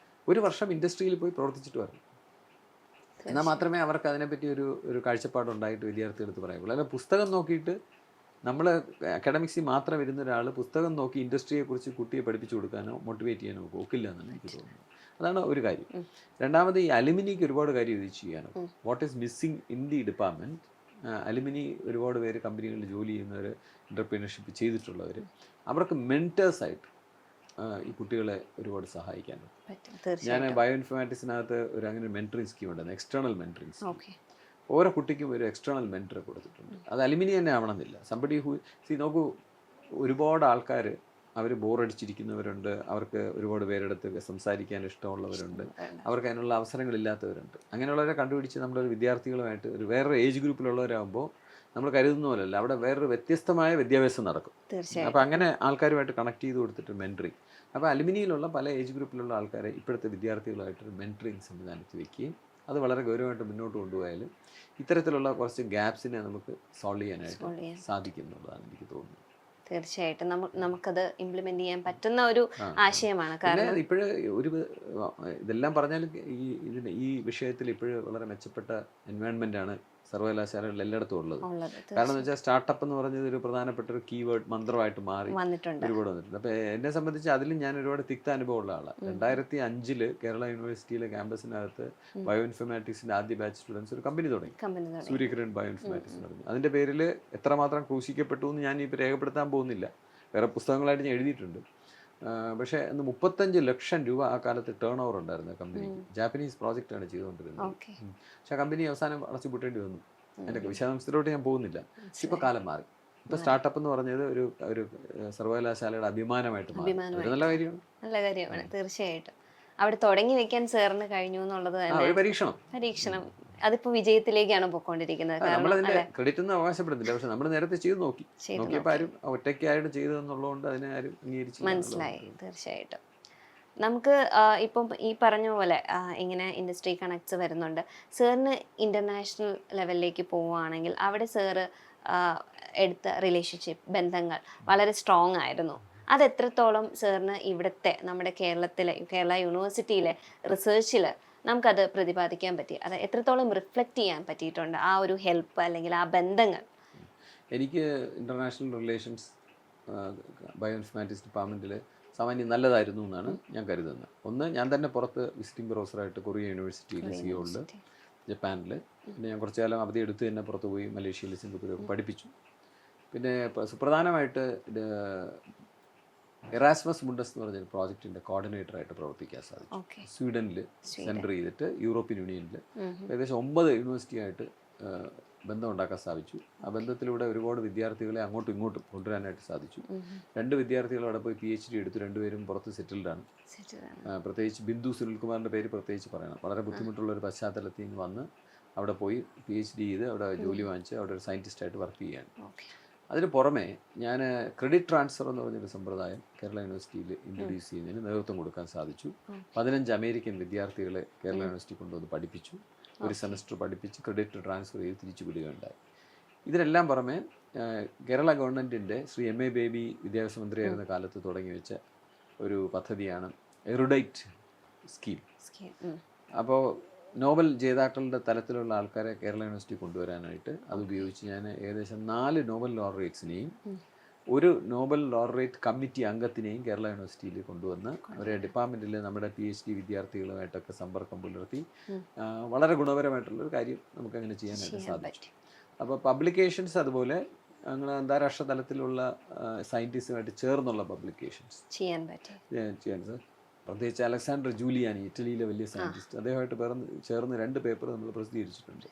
B: ഒരു വർഷം ഇൻഡസ്ട്രിയിൽ പോയി പ്രവർത്തിച്ചിട്ട് വരണം. എന്നാൽ മാത്രമേ അവർക്ക് അതിനെപ്പറ്റി ഒരു കാഴ്ചപ്പാടുണ്ടായിട്ട് വിദ്യാർത്ഥികളെടുത്ത് പറയുള്ളൂ. അല്ല പുസ്തകം നോക്കിയിട്ട് നമ്മൾ അക്കാഡമിക്സിൽ മാത്രം വരുന്ന ഒരാൾ പുസ്തകം നോക്കി ഇൻഡസ്ട്രിയെക്കുറിച്ച് കുട്ടിയെ പഠിപ്പിച്ചു കൊടുക്കാനോ മോട്ടിവേറ്റ് ചെയ്യാനോ ഒക്കില്ല എന്നാണ് എനിക്ക് തോന്നുന്നത്. അതാണ് ഒരു കാര്യം. രണ്ടാമത് ഈ അലുമിനിക്ക് ഒരുപാട് കാര്യം ഇത് ചെയ്യാനോ. What is missing in the department? Alumni ഒരുപാട് പേര് കമ്പനികളിൽ ജോലി ചെയ്യുന്നവർ, എൻ്റർപ്രീനർഷിപ്പ് ചെയ്തിട്ടുള്ളവർ, അവർക്ക് മെൻറ്റേഴ്സായിട്ട് ഈ കുട്ടികളെ ഒരുപാട് സഹായിക്കാനുണ്ട്. ഞാൻ ബയോ ഇൻഫർമാറ്റിക്സിനകത്ത് അങ്ങനെ ഒരു മെൻറ്ററിങ് സ്കീം ഉണ്ടായിരുന്നു, എക്സ്റ്റേണൽ മെൻറ്ററിങ് സ്കീം. ഓരോ കുട്ടിക്കും ഒരു എക്സ്റ്റേണൽ മെൻറ്റർ കൊടുത്തിട്ടുണ്ട്. അത് അലുമിനി തന്നെ ആവണമെന്നില്ല. സംബഡി നോക്കൂ, ഒരുപാട് ആൾക്കാർ അവർ ബോറടിച്ചിരിക്കുന്നവരുണ്ട്, അവർക്ക് ഒരുപാട് പേരെടുത്ത് സംസാരിക്കാൻ ഇഷ്ടമുള്ളവരുണ്ട്, അവർക്ക് അതിനുള്ള അവസരങ്ങളില്ലാത്തവരുണ്ട്. അങ്ങനെയുള്ളവരെ കണ്ടുപിടിച്ച് നമ്മളൊരു വിദ്യാർത്ഥികളുമായിട്ട് ഒരു വേറൊരു ഏജ് ഗ്രൂപ്പിലുള്ളവരാകുമ്പോൾ നമ്മൾ കരുതുന്ന പോലെയല്ല, അവിടെ വേറൊരു വ്യത്യസ്തമായ വിദ്യാഭ്യാസം നടക്കും. അപ്പോൾ അങ്ങനെ ആൾക്കാരുമായിട്ട് കണക്ട് ചെയ്ത് കൊടുത്തിട്ട് മെൻറ്ററിങ്. അപ്പോൾ അലുമിനിയിലുള്ള പല ഏജ് ഗ്രൂപ്പിലുള്ള ആൾക്കാരെ ഇപ്പോഴത്തെ വിദ്യാർത്ഥികളായിട്ടൊരു മെൻറ്ററിങ് സംവിധാനത്തിൽ വയ്ക്കുകയും അത് വളരെ ഗൗരവമായിട്ട് മുന്നോട്ട് കൊണ്ടുപോയാലും ഇത്തരത്തിലുള്ള കുറച്ച് ഗ്യാപ്സിനെ നമുക്ക് സോൾവ് ചെയ്യാനായിട്ട് സാധിക്കും എന്നുള്ളതാണ് എനിക്ക് തോന്നുന്നത്.
A: തീർച്ചയായിട്ടും നമുക്കത് ഇംപ്ലിമെന്റ് ചെയ്യാൻ പറ്റുന്ന ഒരു ആശയമാണ്. കാരണം
B: ഇപ്പോഴ് ഇതെല്ലാം പറഞ്ഞാലും ഈ വിഷയത്തിൽ ഇപ്പോഴും വളരെ മെച്ചപ്പെട്ട എൻവയോൺമെന്റ് ആണ് സർവകലാശാലകളിൽ എല്ലായിടത്തും ഉള്ളത്. കാരണം എന്ന് വെച്ചാൽ സ്റ്റാർട്ടപ്പ് എന്ന് പറഞ്ഞത് ഒരു പ്രധാനപ്പെട്ട ഒരു കീവേഡ് മന്ത്രമായിട്ട് മാറി ഒരുപാട് വന്നിട്ടുണ്ട്. അപ്പോൾ എന്നെ സംബന്ധിച്ച് അതിലും ഞാൻ ഒരുപാട് തിക്ത അനുഭവമുള്ള ആളാണ്. 2005 കേരള യൂണിവേഴ്സിറ്റിയിലെ ക്യാമ്പസിനകത്ത് ബയോ ഇൻഫർമാറ്റിക്സിന്റെ ആദ്യ ബാച്ച് സ്റ്റുഡൻസ് ഒരു കമ്പനി തുടങ്ങി, സൂര്യകിരൺ ബയോ ഇൻഫർമാറ്റിക്സ് തുടങ്ങി. അതിന്റെ പേരിൽ എത്രമാത്രം ക്രൂശിക്കപ്പെട്ടു എന്ന് ഞാൻ ഇപ്പോൾ രേഖപ്പെടുത്താൻ പോകുന്നില്ല, വേറെ പുസ്തകങ്ങളായിട്ട് ഞാൻ എഴുതിയിട്ടുണ്ട്. പക്ഷേ അന്ന് 35 ലക്ഷം രൂപ ആ കാലത്ത് ടേൺ ഓവർ ഉണ്ടായിരുന്നു കമ്പനിക്ക്. ജാപ്പനീസ് പ്രോജക്റ്റാണ് ചെയ്തുകൊണ്ടിരുന്നത്. പക്ഷെ ആ കമ്പനി അവസാനം അടച്ചു പൂട്ടേണ്ടി വന്നു. എൻ്റെ വിശദാംശത്തിലോട്ട് ഞാൻ പോകുന്നില്ല. ഇപ്പോൾ കാലം മാറി. ഇപ്പോൾ സ്റ്റാർട്ടപ്പ് എന്ന് പറഞ്ഞത് ഒരു സർവകലാശാലയുടെ അഭിമാനമായിട്ട് മാറി. നല്ല കാര്യമാണ്.
A: തീർച്ചയായിട്ടും അവിടെ തുടങ്ങി വെക്കാൻ സാറിന് കഴിഞ്ഞു എന്നുള്ളത് പരീക്ഷണം അതിപ്പോ വിജയത്തിലേക്കാണ് പോയിക്കൊണ്ടിരിക്കുന്നത്.
B: നമ്മളതിന്റെ ക്രെഡിറ്റ് ഒന്നും അവകാശപ്പെടുന്നില്ല, പക്ഷെ നമ്മൾ നേരത്തെ ചെയ്ത് നോക്കിയപ്പോൾ ആരും ഒറ്റയ്ക്കായിട്ട് ചെയ്തതെന്നുള്ളതുകൊണ്ട് അതിനെ ആരും അംഗീകരിച്ചു
A: മനസ്സിലായി. തീർച്ചയായിട്ടും നമുക്ക് ഇപ്പം ഈ പറഞ്ഞ പോലെ ഇങ്ങനെ ഇൻഡസ്ട്രി കണക്ട്സ് വരുന്നുണ്ട്. സാറിന് ഇന്റർനാഷണൽ ലെവലിലേക്ക് പോവുകയാണെങ്കിൽ അവിടെ സാറ് എടുത്ത റിലേഷൻഷിപ്പ് ബന്ധങ്ങൾ വളരെ സ്ട്രോങ് ആയിരുന്നു. അത് എത്രത്തോളം സാറിന് ഇവിടുത്തെ നമ്മുടെ കേരള യൂണിവേഴ്സിറ്റിയിലെ റിസർച്ചിൽ നമുക്കത് പ്രതിപാദിക്കാൻ പറ്റി, അത് എത്രത്തോളം റിഫ്ലക്റ്റ് ചെയ്യാൻ പറ്റിയിട്ടുണ്ട് ആ ഒരു ഹെൽപ്പ് അല്ലെങ്കിൽ ആ ബന്ധങ്ങൾ?
B: എനിക്ക് ഇൻ്റർനാഷണൽ റിലേഷൻസ് ബയോ ഇൻഫർമാറ്റിക്സ് ഡിപ്പാർട്ട്മെൻറ്റിൽ സാമാന്യം നല്ലതായിരുന്നു എന്നാണ് ഞാൻ കരുതുന്നത്. ഒന്ന്, ഞാൻ തന്നെ പുറത്ത് വിസിറ്റിംഗ് പ്രൊഫസറായിട്ട് കൊറിയ യൂണിവേഴ്സിറ്റിയിൽ സിയോളിൽ ജപ്പാനിൽ, പിന്നെ ഞാൻ കുറച്ചു കാലം അവധി എടുത്ത് തന്നെ പുറത്ത് പോയി മലേഷ്യയിൽ സിംഗപ്പൂരിൽ പഠിപ്പിച്ചു. പിന്നെ സുപ്രധാനമായിട്ട് എറാസ്മസ് മുണ്ടസ് എന്ന് പറഞ്ഞൊരു പ്രോജക്റ്റിൻ്റെ കോർഡിനേറ്ററായിട്ട് പ്രവർത്തിക്കാൻ സാധിച്ചു. സ്വീഡനിൽ സെൻറ്റർ ചെയ്തിട്ട് യൂറോപ്യൻ യൂണിയനിൽ ഏകദേശം 9 യൂണിവേഴ്സിറ്റിയായിട്ട് ബന്ധം ഉണ്ടാക്കാൻ സാധിച്ചു. ആ ബന്ധത്തിലൂടെ ഒരുപാട് വിദ്യാർത്ഥികളെ അങ്ങോട്ടും ഇങ്ങോട്ടും കൊണ്ടുവരാനായിട്ട് സാധിച്ചു. 2 വിദ്യാർത്ഥികൾ അവിടെ പോയി PhD എടുത്തു, 2 പേരും പുറത്ത് സെറ്റിൽഡാണ്. പ്രത്യേകിച്ച് ബിന്ദു സുനിൽകുമാറിൻ്റെ പേര് പ്രത്യേകിച്ച് പറയണം. വളരെ ബുദ്ധിമുട്ടുള്ള ഒരു പശ്ചാത്തലത്തിൽ നിന്ന് വന്ന് അവിടെ പോയി PhD ചെയ്ത് അവിടെ ജോലി വാങ്ങിച്ച് അവിടെ ഒരു സയൻറ്റിസ്റ്റായിട്ട് വർക്ക് ചെയ്യുകയാണ്. അതിന് പുറമെ ഞാൻ ക്രെഡിറ്റ് ട്രാൻസ്ഫർ എന്ന് പറഞ്ഞൊരു സമ്പ്രദായം കേരള യൂണിവേഴ്സിറ്റിയിൽ ഇൻട്രൊഡ്യൂസ് ചെയ്യുന്നതിന് നേതൃത്വം കൊടുക്കാൻ സാധിച്ചു. 15 അമേരിക്കൻ വിദ്യാർത്ഥികളെ കേരള യൂണിവേഴ്സിറ്റി കൊണ്ടുവന്ന് പഠിപ്പിച്ചു. ഒരു സെമസ്റ്റർ പഠിപ്പിച്ച് ക്രെഡിറ്റ് ട്രാൻസ്ഫർ ചെയ്ത് തിരിച്ചു വിടുകയുണ്ടായി. ഇതിനെല്ലാം പുറമെ കേരള ഗവൺമെൻറ്റിൻ്റെ ശ്രീ MA ബേബി വിദ്യാഭ്യാസ മന്ത്രിയായിരുന്ന കാലത്ത് തുടങ്ങി വെച്ച ഒരു പദ്ധതിയാണ് എറുഡൈറ്റ് സ്കീം. അപ്പോൾ നോബൽ ജേതാക്കളുടെ തലത്തിലുള്ള ആൾക്കാരെ കേരള യൂണിവേഴ്സിറ്റി കൊണ്ടുവരാനായിട്ട് അതുപയോഗിച്ച് ഞാൻ ഏകദേശം 4 നോബൽ ലോറേറ്റ്സിനെയും ഒരു നോബൽ ലോറേറ്റ് കമ്മിറ്റി അംഗത്തിനെയും കേരള യൂണിവേഴ്സിറ്റിയിൽ കൊണ്ടുവന്ന് അവരെ ഡിപ്പാർട്ട്മെൻറ്റിൽ നമ്മുടെ PhD വിദ്യാർത്ഥികളുമായിട്ടൊക്കെ സമ്പർക്കം പുലർത്തി വളരെ ഗുണപരമായിട്ടുള്ളൊരു കാര്യം നമുക്കങ്ങനെ ചെയ്യാനായിട്ട് സാധിച്ചു. അപ്പോൾ പബ്ലിക്കേഷൻസ് അതുപോലെ അങ്ങനെ അന്താരാഷ്ട്ര തലത്തിലുള്ള സയൻറ്റിസ്റ്റുമായിട്ട് ചേർന്നുള്ള പബ്ലിക്കേഷൻസ് ചെയ്യാൻ സാർ. പ്രത്യേകിച്ച് അലക്സാണ്ടർ ജൂലിയാനി, ഇറ്റലിയിലെ വലിയ സയൻറ്റിസ്റ്റ്, അദ്ദേഹമായിട്ട് ചേർന്ന് 2 പേപ്പർ നമ്മൾ പ്രസിദ്ധീകരിച്ചിട്ടുണ്ട്.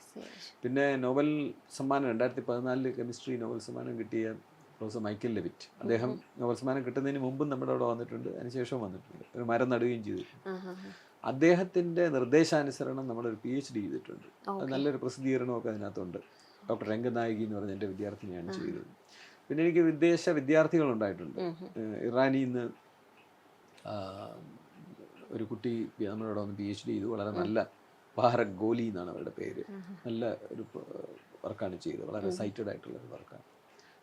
B: പിന്നെ നോബൽ സമ്മാനം 2014 കെമിസ്ട്രി നോബൽ സമ്മാനം കിട്ടിയ പ്രൊഫസർ മൈക്കൽ ലെവിറ്റ്, അദ്ദേഹം നോബൽ സമ്മാനം കിട്ടുന്നതിന് മുമ്പും നമ്മുടെ അവിടെ വന്നിട്ടുണ്ട്, അതിനുശേഷം വന്നിട്ടുണ്ട്, ഒരു മരം നടുകയും ചെയ്തിട്ടുണ്ട്. അദ്ദേഹത്തിൻ്റെ നിർദ്ദേശാനുസരണം നമ്മളൊരു PhD ചെയ്തിട്ടുണ്ട്. അത് നല്ലൊരു പ്രസിദ്ധീകരണമൊക്കെ അതിനകത്തുണ്ട്. ഡോക്ടർ രംഗനായകി എന്ന് പറഞ്ഞ എൻ്റെ വിദ്യാർത്ഥിനിയാണ് ചെയ്തത്. പിന്നെ എനിക്ക് വിദേശ വിദ്യാർത്ഥികളുണ്ടായിട്ടുണ്ട്. ഇറാനിൽ നിന്ന് ഒരു കുട്ടി നമ്മളവിടെ വന്ന് PhD ചെയ്തു. വളരെ നല്ല ഭാരത് ഗോലി എന്നാണ് അവരുടെ പേര്. നല്ല ഒരു വർക്കാണ് ചെയ്തത്, വളരെ സൈറ്റഡ് ആയിട്ടുള്ളൊരു വർക്കാണ്.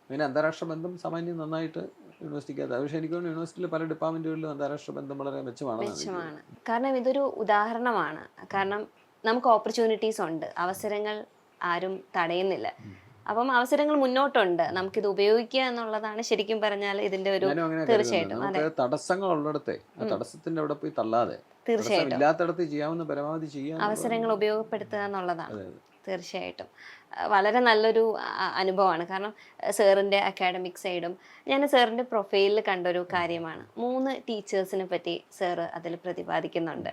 B: അങ്ങനെ അന്താരാഷ്ട്ര ബന്ധം സാമാന്യം നന്നായിട്ട് യൂണിവേഴ്സിറ്റിക്കകത്ത്. പക്ഷേ എനിക്ക് തോന്നുന്നു യൂണിവേഴ്സിറ്റിയിലെ പല ഡിപ്പാർട്ട്മെൻറ്റുകളിലും അന്താരാഷ്ട്ര ബന്ധം വളരെ മെച്ചമാണ്.
A: കാരണം ഇതൊരു ഉദാഹരണമാണ്. കാരണം നമുക്ക് ഓപ്പർച്യൂണിറ്റീസ് ഉണ്ട്, അവസരങ്ങൾ ആരും തടയുന്നില്ല. അപ്പം അവസരങ്ങൾ മുന്നോട്ടുണ്ട്, നമുക്കിത് ഉപയോഗിക്കുക എന്നുള്ളതാണ് ശരിക്കും പറഞ്ഞാൽ ഇതിന്റെ ഒരു തീർച്ചയായിട്ടും
B: തടസ്സങ്ങൾ ഉള്ളിടത്തെ ആ തടസ്സത്തിന്റെ അവിടെ പോയി തള്ളാതെ
A: തീർച്ചയായിട്ടും
B: ഇല്ലാത്തടത്ത് ചെയ്യാവുന്ന പരമാവധി ചെയ്യാൻ
A: അവസരങ്ങൾ ഉപയോഗപ്പെടുത്തുക എന്നുള്ളതാണ്. തീർച്ചയായിട്ടും വളരെ നല്ലൊരു അനുഭവമാണ്. കാരണം സാറിൻ്റെ അക്കാഡമിക് സൈഡും ഞാൻ സാറിൻ്റെ പ്രൊഫൈലിൽ കണ്ടൊരു കാര്യമാണ്. 3 ടീച്ചേഴ്സിനെ പറ്റി സാറ് അതിൽ പ്രതിപാദിക്കുന്നുണ്ട്.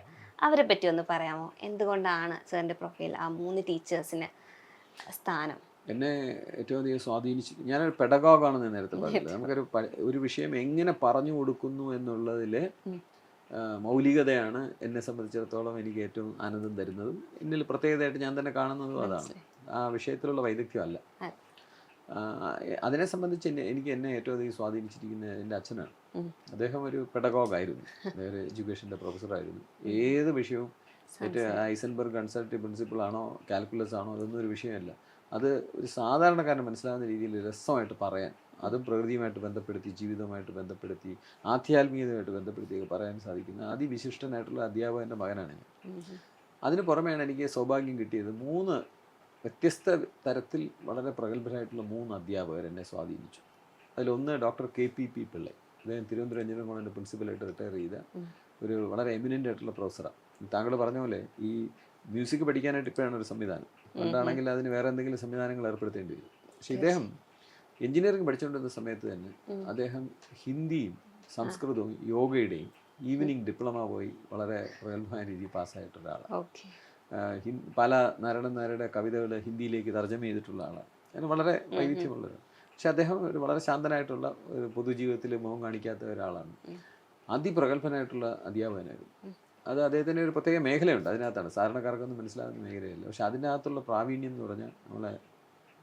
A: അവരെ പറ്റി ഒന്ന് പറയാമോ? എന്തുകൊണ്ടാണ് സാറിൻ്റെ പ്രൊഫൈൽ ആ 3 ടീച്ചേഴ്സിനെ സ്ഥാനം?
B: എന്നെ ഏറ്റവും അധികം സ്വാധീനിച്ചു, ഞാനൊരു പെഡഗോഗാണെന്ന് നേരത്തെ പറഞ്ഞില്ല. നമുക്കൊരു ഒരു വിഷയം എങ്ങനെ പറഞ്ഞു കൊടുക്കുന്നു എന്നുള്ളതിൽ മൗലികതയാണ് എന്നെ സംബന്ധിച്ചിടത്തോളം എനിക്ക് ഏറ്റവും ആനന്ദം തരുന്നതും എന്നിൽ പ്രത്യേകതയായിട്ട് ഞാൻ തന്നെ കാണുന്നതും അതാണ്. ആ വിഷയത്തിലുള്ള വൈദഗ്ധ്യമല്ല. അതിനെ സംബന്ധിച്ച് എന്നെ ഏറ്റവും അധികം സ്വാധീനിച്ചിരിക്കുന്നത് എൻ്റെ അച്ഛനാണ്. അദ്ദേഹം ഒരു പെഡഗോഗായിരുന്നു, ഒരു എഡ്യൂക്കേഷൻ്റെ പ്രൊഫസറായിരുന്നു. ഏത് വിഷയവും ഐസൻബർഗ് കൺസൾട്ടേറ്റീവ് പ്രിൻസിപ്പിൾ ആണോ കാൽക്കുലസ് ആണോ അതൊന്നും ഒരു വിഷയമല്ല. അത് ഒരു സാധാരണക്കാരന് മനസ്സിലാവുന്ന രീതിയിൽ രസമായിട്ട് പറയാൻ, അതും പ്രകൃതിയുമായിട്ട് ബന്ധപ്പെടുത്തി, ജീവിതവുമായിട്ട് ബന്ധപ്പെടുത്തി, ആധ്യാത്മികതയുമായിട്ട് ബന്ധപ്പെടുത്തിയൊക്കെ പറയാൻ സാധിക്കുന്ന അതിവിശിഷ്ടനായിട്ടുള്ള അധ്യാപകൻ്റെ മകനാണ് ഞാൻ. അതിന് പുറമെയാണ് എനിക്ക് സൗഭാഗ്യം കിട്ടിയത്. 3 വ്യത്യസ്ത തരത്തിൽ വളരെ പ്രഗത്ഭരായിട്ടുള്ള 3 അധ്യാപകർ എന്നെ സ്വാധീനിച്ചു. അതിലൊന്ന് ഡോക്ടർ KPP പിള്ളൈ. അദ്ദേഹം തിരുവനന്തപുരം എഞ്ചിനീയറിംഗ് കോളേജിൻ്റെ പ്രിൻസിപ്പലായിട്ട് റിട്ടയർ ചെയ്ത ഒരു വളരെ എമിനൻ്റ് ആയിട്ടുള്ള പ്രൊഫസറാണ്. താങ്കൾ പറഞ്ഞ പോലെ ഈ മ്യൂസിക് പഠിക്കാനായിട്ട് ഇപ്പോഴാണ് ഒരു സംവിധാനം. പണ്ടാണെങ്കിൽ അതിന് വേറെ എന്തെങ്കിലും സംവിധാനങ്ങൾ ഏർപ്പെടുത്തേണ്ടി വരും. പക്ഷേ ഇദ്ദേഹം എഞ്ചിനീയറിംഗ് പഠിച്ചുകൊണ്ടിരുന്ന സമയത്ത് തന്നെ അദ്ദേഹം ഹിന്ദിയും സംസ്കൃതവും യോഗയുടെയും ഈവനിങ് ഡിപ്ലോമ പോയി വളരെ പ്രഗത്ഭമായ രീതിയിൽ പാസ്സായിട്ടുള്ള ആളാണ്. പല നാരായണനാരുടെ കവിതകൾ ഹിന്ദിയിലേക്ക് തർജ്ജമ ചെയ്തിട്ടുള്ള ആളാണ്. അതിന് വളരെ വൈവിധ്യമുള്ളത്. പക്ഷെ അദ്ദേഹം ഒരു വളരെ ശാന്തനായിട്ടുള്ള ഒരു പൊതുജീവിതത്തിൽ മുഖം കാണിക്കാത്ത ഒരാളാണ്. അതിപ്രഗത്ഭനായിട്ടുള്ള അധ്യാപകനായിരുന്നു. അത് അദ്ദേഹത്തിൻ്റെ ഒരു പ്രത്യേക മേഖലയുണ്ട്, അതിനകത്താണ് സാധാരണക്കാർക്കൊന്നും മനസ്സിലാകുന്ന മേഖലയല്ല. പക്ഷെ അതിനകത്തുള്ള പ്രാവീണ്യം എന്ന് പറഞ്ഞാൽ നമ്മളെ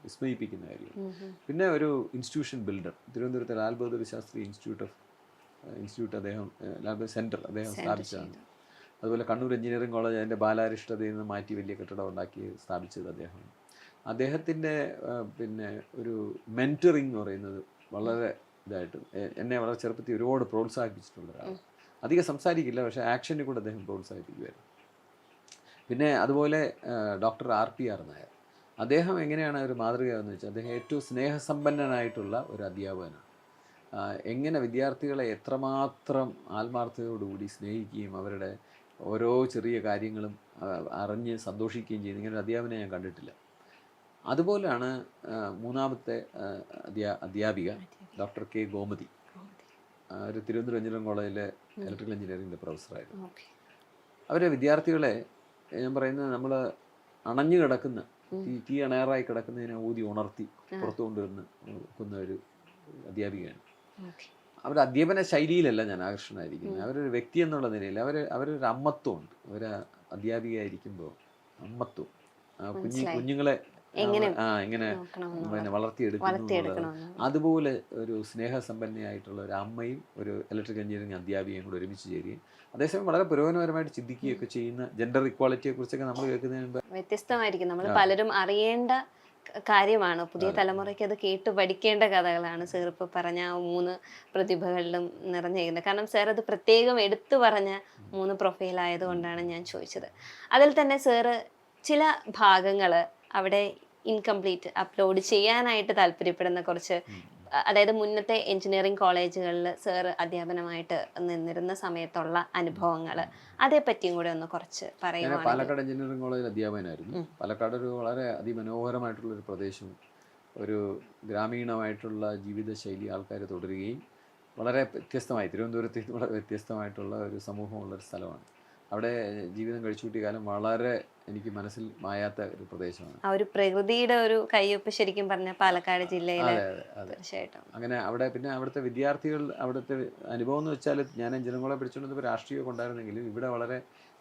B: വിസ്മയിപ്പിക്കുന്ന കാര്യമാണ്. പിന്നെ ഒരു ഇൻസ്റ്റിറ്റ്യൂഷൻ ബിൽഡർ, തിരുവനന്തപുരത്തെ ലാൽ ബഹദൂർ ശാസ്ത്രി ഇൻസ്റ്റിറ്റ്യൂട്ട് അദ്ദേഹം ലാൽ ബഹദൂർ സെൻറ്റർ അദ്ദേഹം സ്ഥാപിച്ചതാണ്. അതുപോലെ കണ്ണൂർ എഞ്ചിനീയറിംഗ് കോളേജ് അതിൻ്റെ ബാലാരിഷ്ടതയിൽ നിന്ന് മാറ്റി വലിയ കെട്ടിടം ഉണ്ടാക്കി സ്ഥാപിച്ചത് അദ്ദേഹമാണ്. അദ്ദേഹത്തിൻ്റെ പിന്നെ ഒരു മെൻറ്ററിങ് എന്ന് പറയുന്നത് വളരെ ഇതായിട്ട് എന്നെ വളരെ ചെറുപ്പത്തിൽ ഒരുപാട് പ്രോത്സാഹിപ്പിച്ചിട്ടുള്ള ഒരാളാണ്. അധികം സംസാരിക്കില്ല, പക്ഷേ ആക്ഷനിൽ കൂടെ അദ്ദേഹം പ്രോത്സാഹിപ്പിക്കുമായിരുന്നു. പിന്നെ അതുപോലെ ഡോക്ടർ RPR നായർ, അദ്ദേഹം എങ്ങനെയാണ് ഒരു മാതൃകയെന്ന് വെച്ചാൽ അദ്ദേഹം ഏറ്റവും സ്നേഹസമ്പന്നനായിട്ടുള്ള ഒരു അധ്യാപകനാണ്. എങ്ങനെ വിദ്യാർത്ഥികളെ എത്രമാത്രം ആത്മാർത്ഥതയോടുകൂടി സ്നേഹിക്കുകയും അവരുടെ ഓരോ ചെറിയ കാര്യങ്ങളും അറിഞ്ഞ് സന്തോഷിക്കുകയും ചെയ്യുന്ന ഇങ്ങനെ ഒരു അധ്യാപകനെ ഞാൻ കണ്ടിട്ടില്ല. അതുപോലെയാണ് മൂന്നാമത്തെ അധ്യാപിക ഡോക്ടർ K. ഗോമതി, ഒരു തിരുവനന്തപുരം എഞ്ചിനീയറിംഗ് കോളേജിലെ ഇലക്ട്രിക്കൽ എഞ്ചിനീയറിംഗിൻ്റെ പ്രൊഫസറായിരുന്നു. അവരെ വിദ്യാർത്ഥികളെ ഞാൻ പറയുന്നത് നമ്മൾ അണഞ്ഞു കിടക്കുന്ന തീ അണയാറായി കിടക്കുന്നതിനെ ഊതി ഉണർത്തി പുറത്തു കൊണ്ടുവന്ന ഒരു അധ്യാപികയാണ്. അവരുടെ അധ്യാപന ശൈലിയിലല്ല ഞാൻ ആകർഷണമായിരിക്കുന്നത്, അവരൊരു വ്യക്തി എന്നുള്ള നിലയിൽ അവരൊരു അമ്മത്വമുണ്ട്. അവർ അധ്യാപികയായിരിക്കുമ്പോൾ അമ്മത്വം, കുഞ്ഞുങ്ങളെ എങ്ങനെ പിന്നെ വളർത്തിയെടുക്കുന്നു, അതുപോലെ ഒരു സ്നേഹസമ്പന്നയായിട്ടുള്ള ഒരു അമ്മയും ഒരു ഇലക്ട്രിക്കൽ എഞ്ചിനീയറിംഗ് അധ്യാപികയും കൂടെ ഒരുമിച്ച് ചേരുകയും അതേസമയം വളരെ പുരോഗമനപരമായിട്ട് ചിന്തിക്കുകയൊക്കെ ചെയ്യുന്ന ജെൻഡർ ഇക്വാളിറ്റിയെ കുറിച്ചൊക്കെ നമ്മൾ കേൾക്കുന്നതിന് മുമ്പ്
A: വ്യത്യസ്തമായിരിക്കും. നമ്മൾ പലരും അറിയേണ്ട കാര്യമാണ്, പുതിയ തലമുറയ്ക്ക് അത് കേട്ട് പഠിക്കേണ്ട കഥകളാണ് സാർ ഇപ്പോൾ പറഞ്ഞ 3 പ്രതിഭകളിലും നിറഞ്ഞിരിക്കുന്നത്. കാരണം സാർ അത് പ്രത്യേകം എടുത്തു പറഞ്ഞ 3 പ്രൊഫൈൽ ആയതുകൊണ്ടാണ് ഞാൻ ചോദിച്ചത്. അതിൽ തന്നെ സാറ് ചില ഭാഗങ്ങൾ അവിടെ ഇൻകംപ്ലീറ്റ് അപ്ലോഡ് ചെയ്യാനായിട്ട് താല്പര്യപ്പെടുന്ന കുറച്ച്, അതായത് മുന്നത്തെ എഞ്ചിനീയറിംഗ് കോളേജുകളിൽ സാർ അധ്യാപനമായിട്ട് നിന്നിരുന്ന സമയത്തുള്ള അനുഭവങ്ങൾ, അതേപ്പറ്റിയും കൂടെ ഒന്ന് കുറച്ച് പറയുക.
B: പാലക്കാട് എഞ്ചിനീയറിംഗ് കോളേജിൽ അധ്യാപകനായിരുന്നു. പാലക്കാട് ഒരു വളരെ അതിമനോഹരമായിട്ടുള്ളൊരു പ്രദേശവും ഒരു ഗ്രാമീണമായിട്ടുള്ള ജീവിതശൈലി ആൾക്കാർ തുടരുകയും വളരെ വ്യത്യസ്തമായി, തിരുവനന്തപുരത്തിൽ നിന്ന് വളരെ വ്യത്യസ്തമായിട്ടുള്ള ഒരു സമൂഹമുള്ളൊരു സ്ഥലമാണ്. അവിടെ ജീവിതം കഴിച്ചുകൂട്ടിയ കാലം വളരെ എനിക്ക് മനസ്സിൽ മായാത്ത ഒരു പ്രദേശമാണ്.
A: ആ ഒരു പ്രകൃതിയുടെ ഒരു കയ്യൊപ്പ് ശരിക്കും പറഞ്ഞ പാലക്കാട് ജില്ലയിലെ തീർച്ചയായിട്ടും
B: അങ്ങനെ അവിടെ. പിന്നെ അവിടുത്തെ വിദ്യാർത്ഥികൾ, അവിടുത്തെ അനുഭവം എന്ന് വെച്ചാൽ ഞാൻ എഞ്ചിനീയറിംഗ് കോളേജ് പഠിച്ചുകൊണ്ടിരുന്നപ്പോൾ രാഷ്ട്രീയമൊക്കെ ഉണ്ടായിരുന്നെങ്കിലും ഇവിടെ വളരെ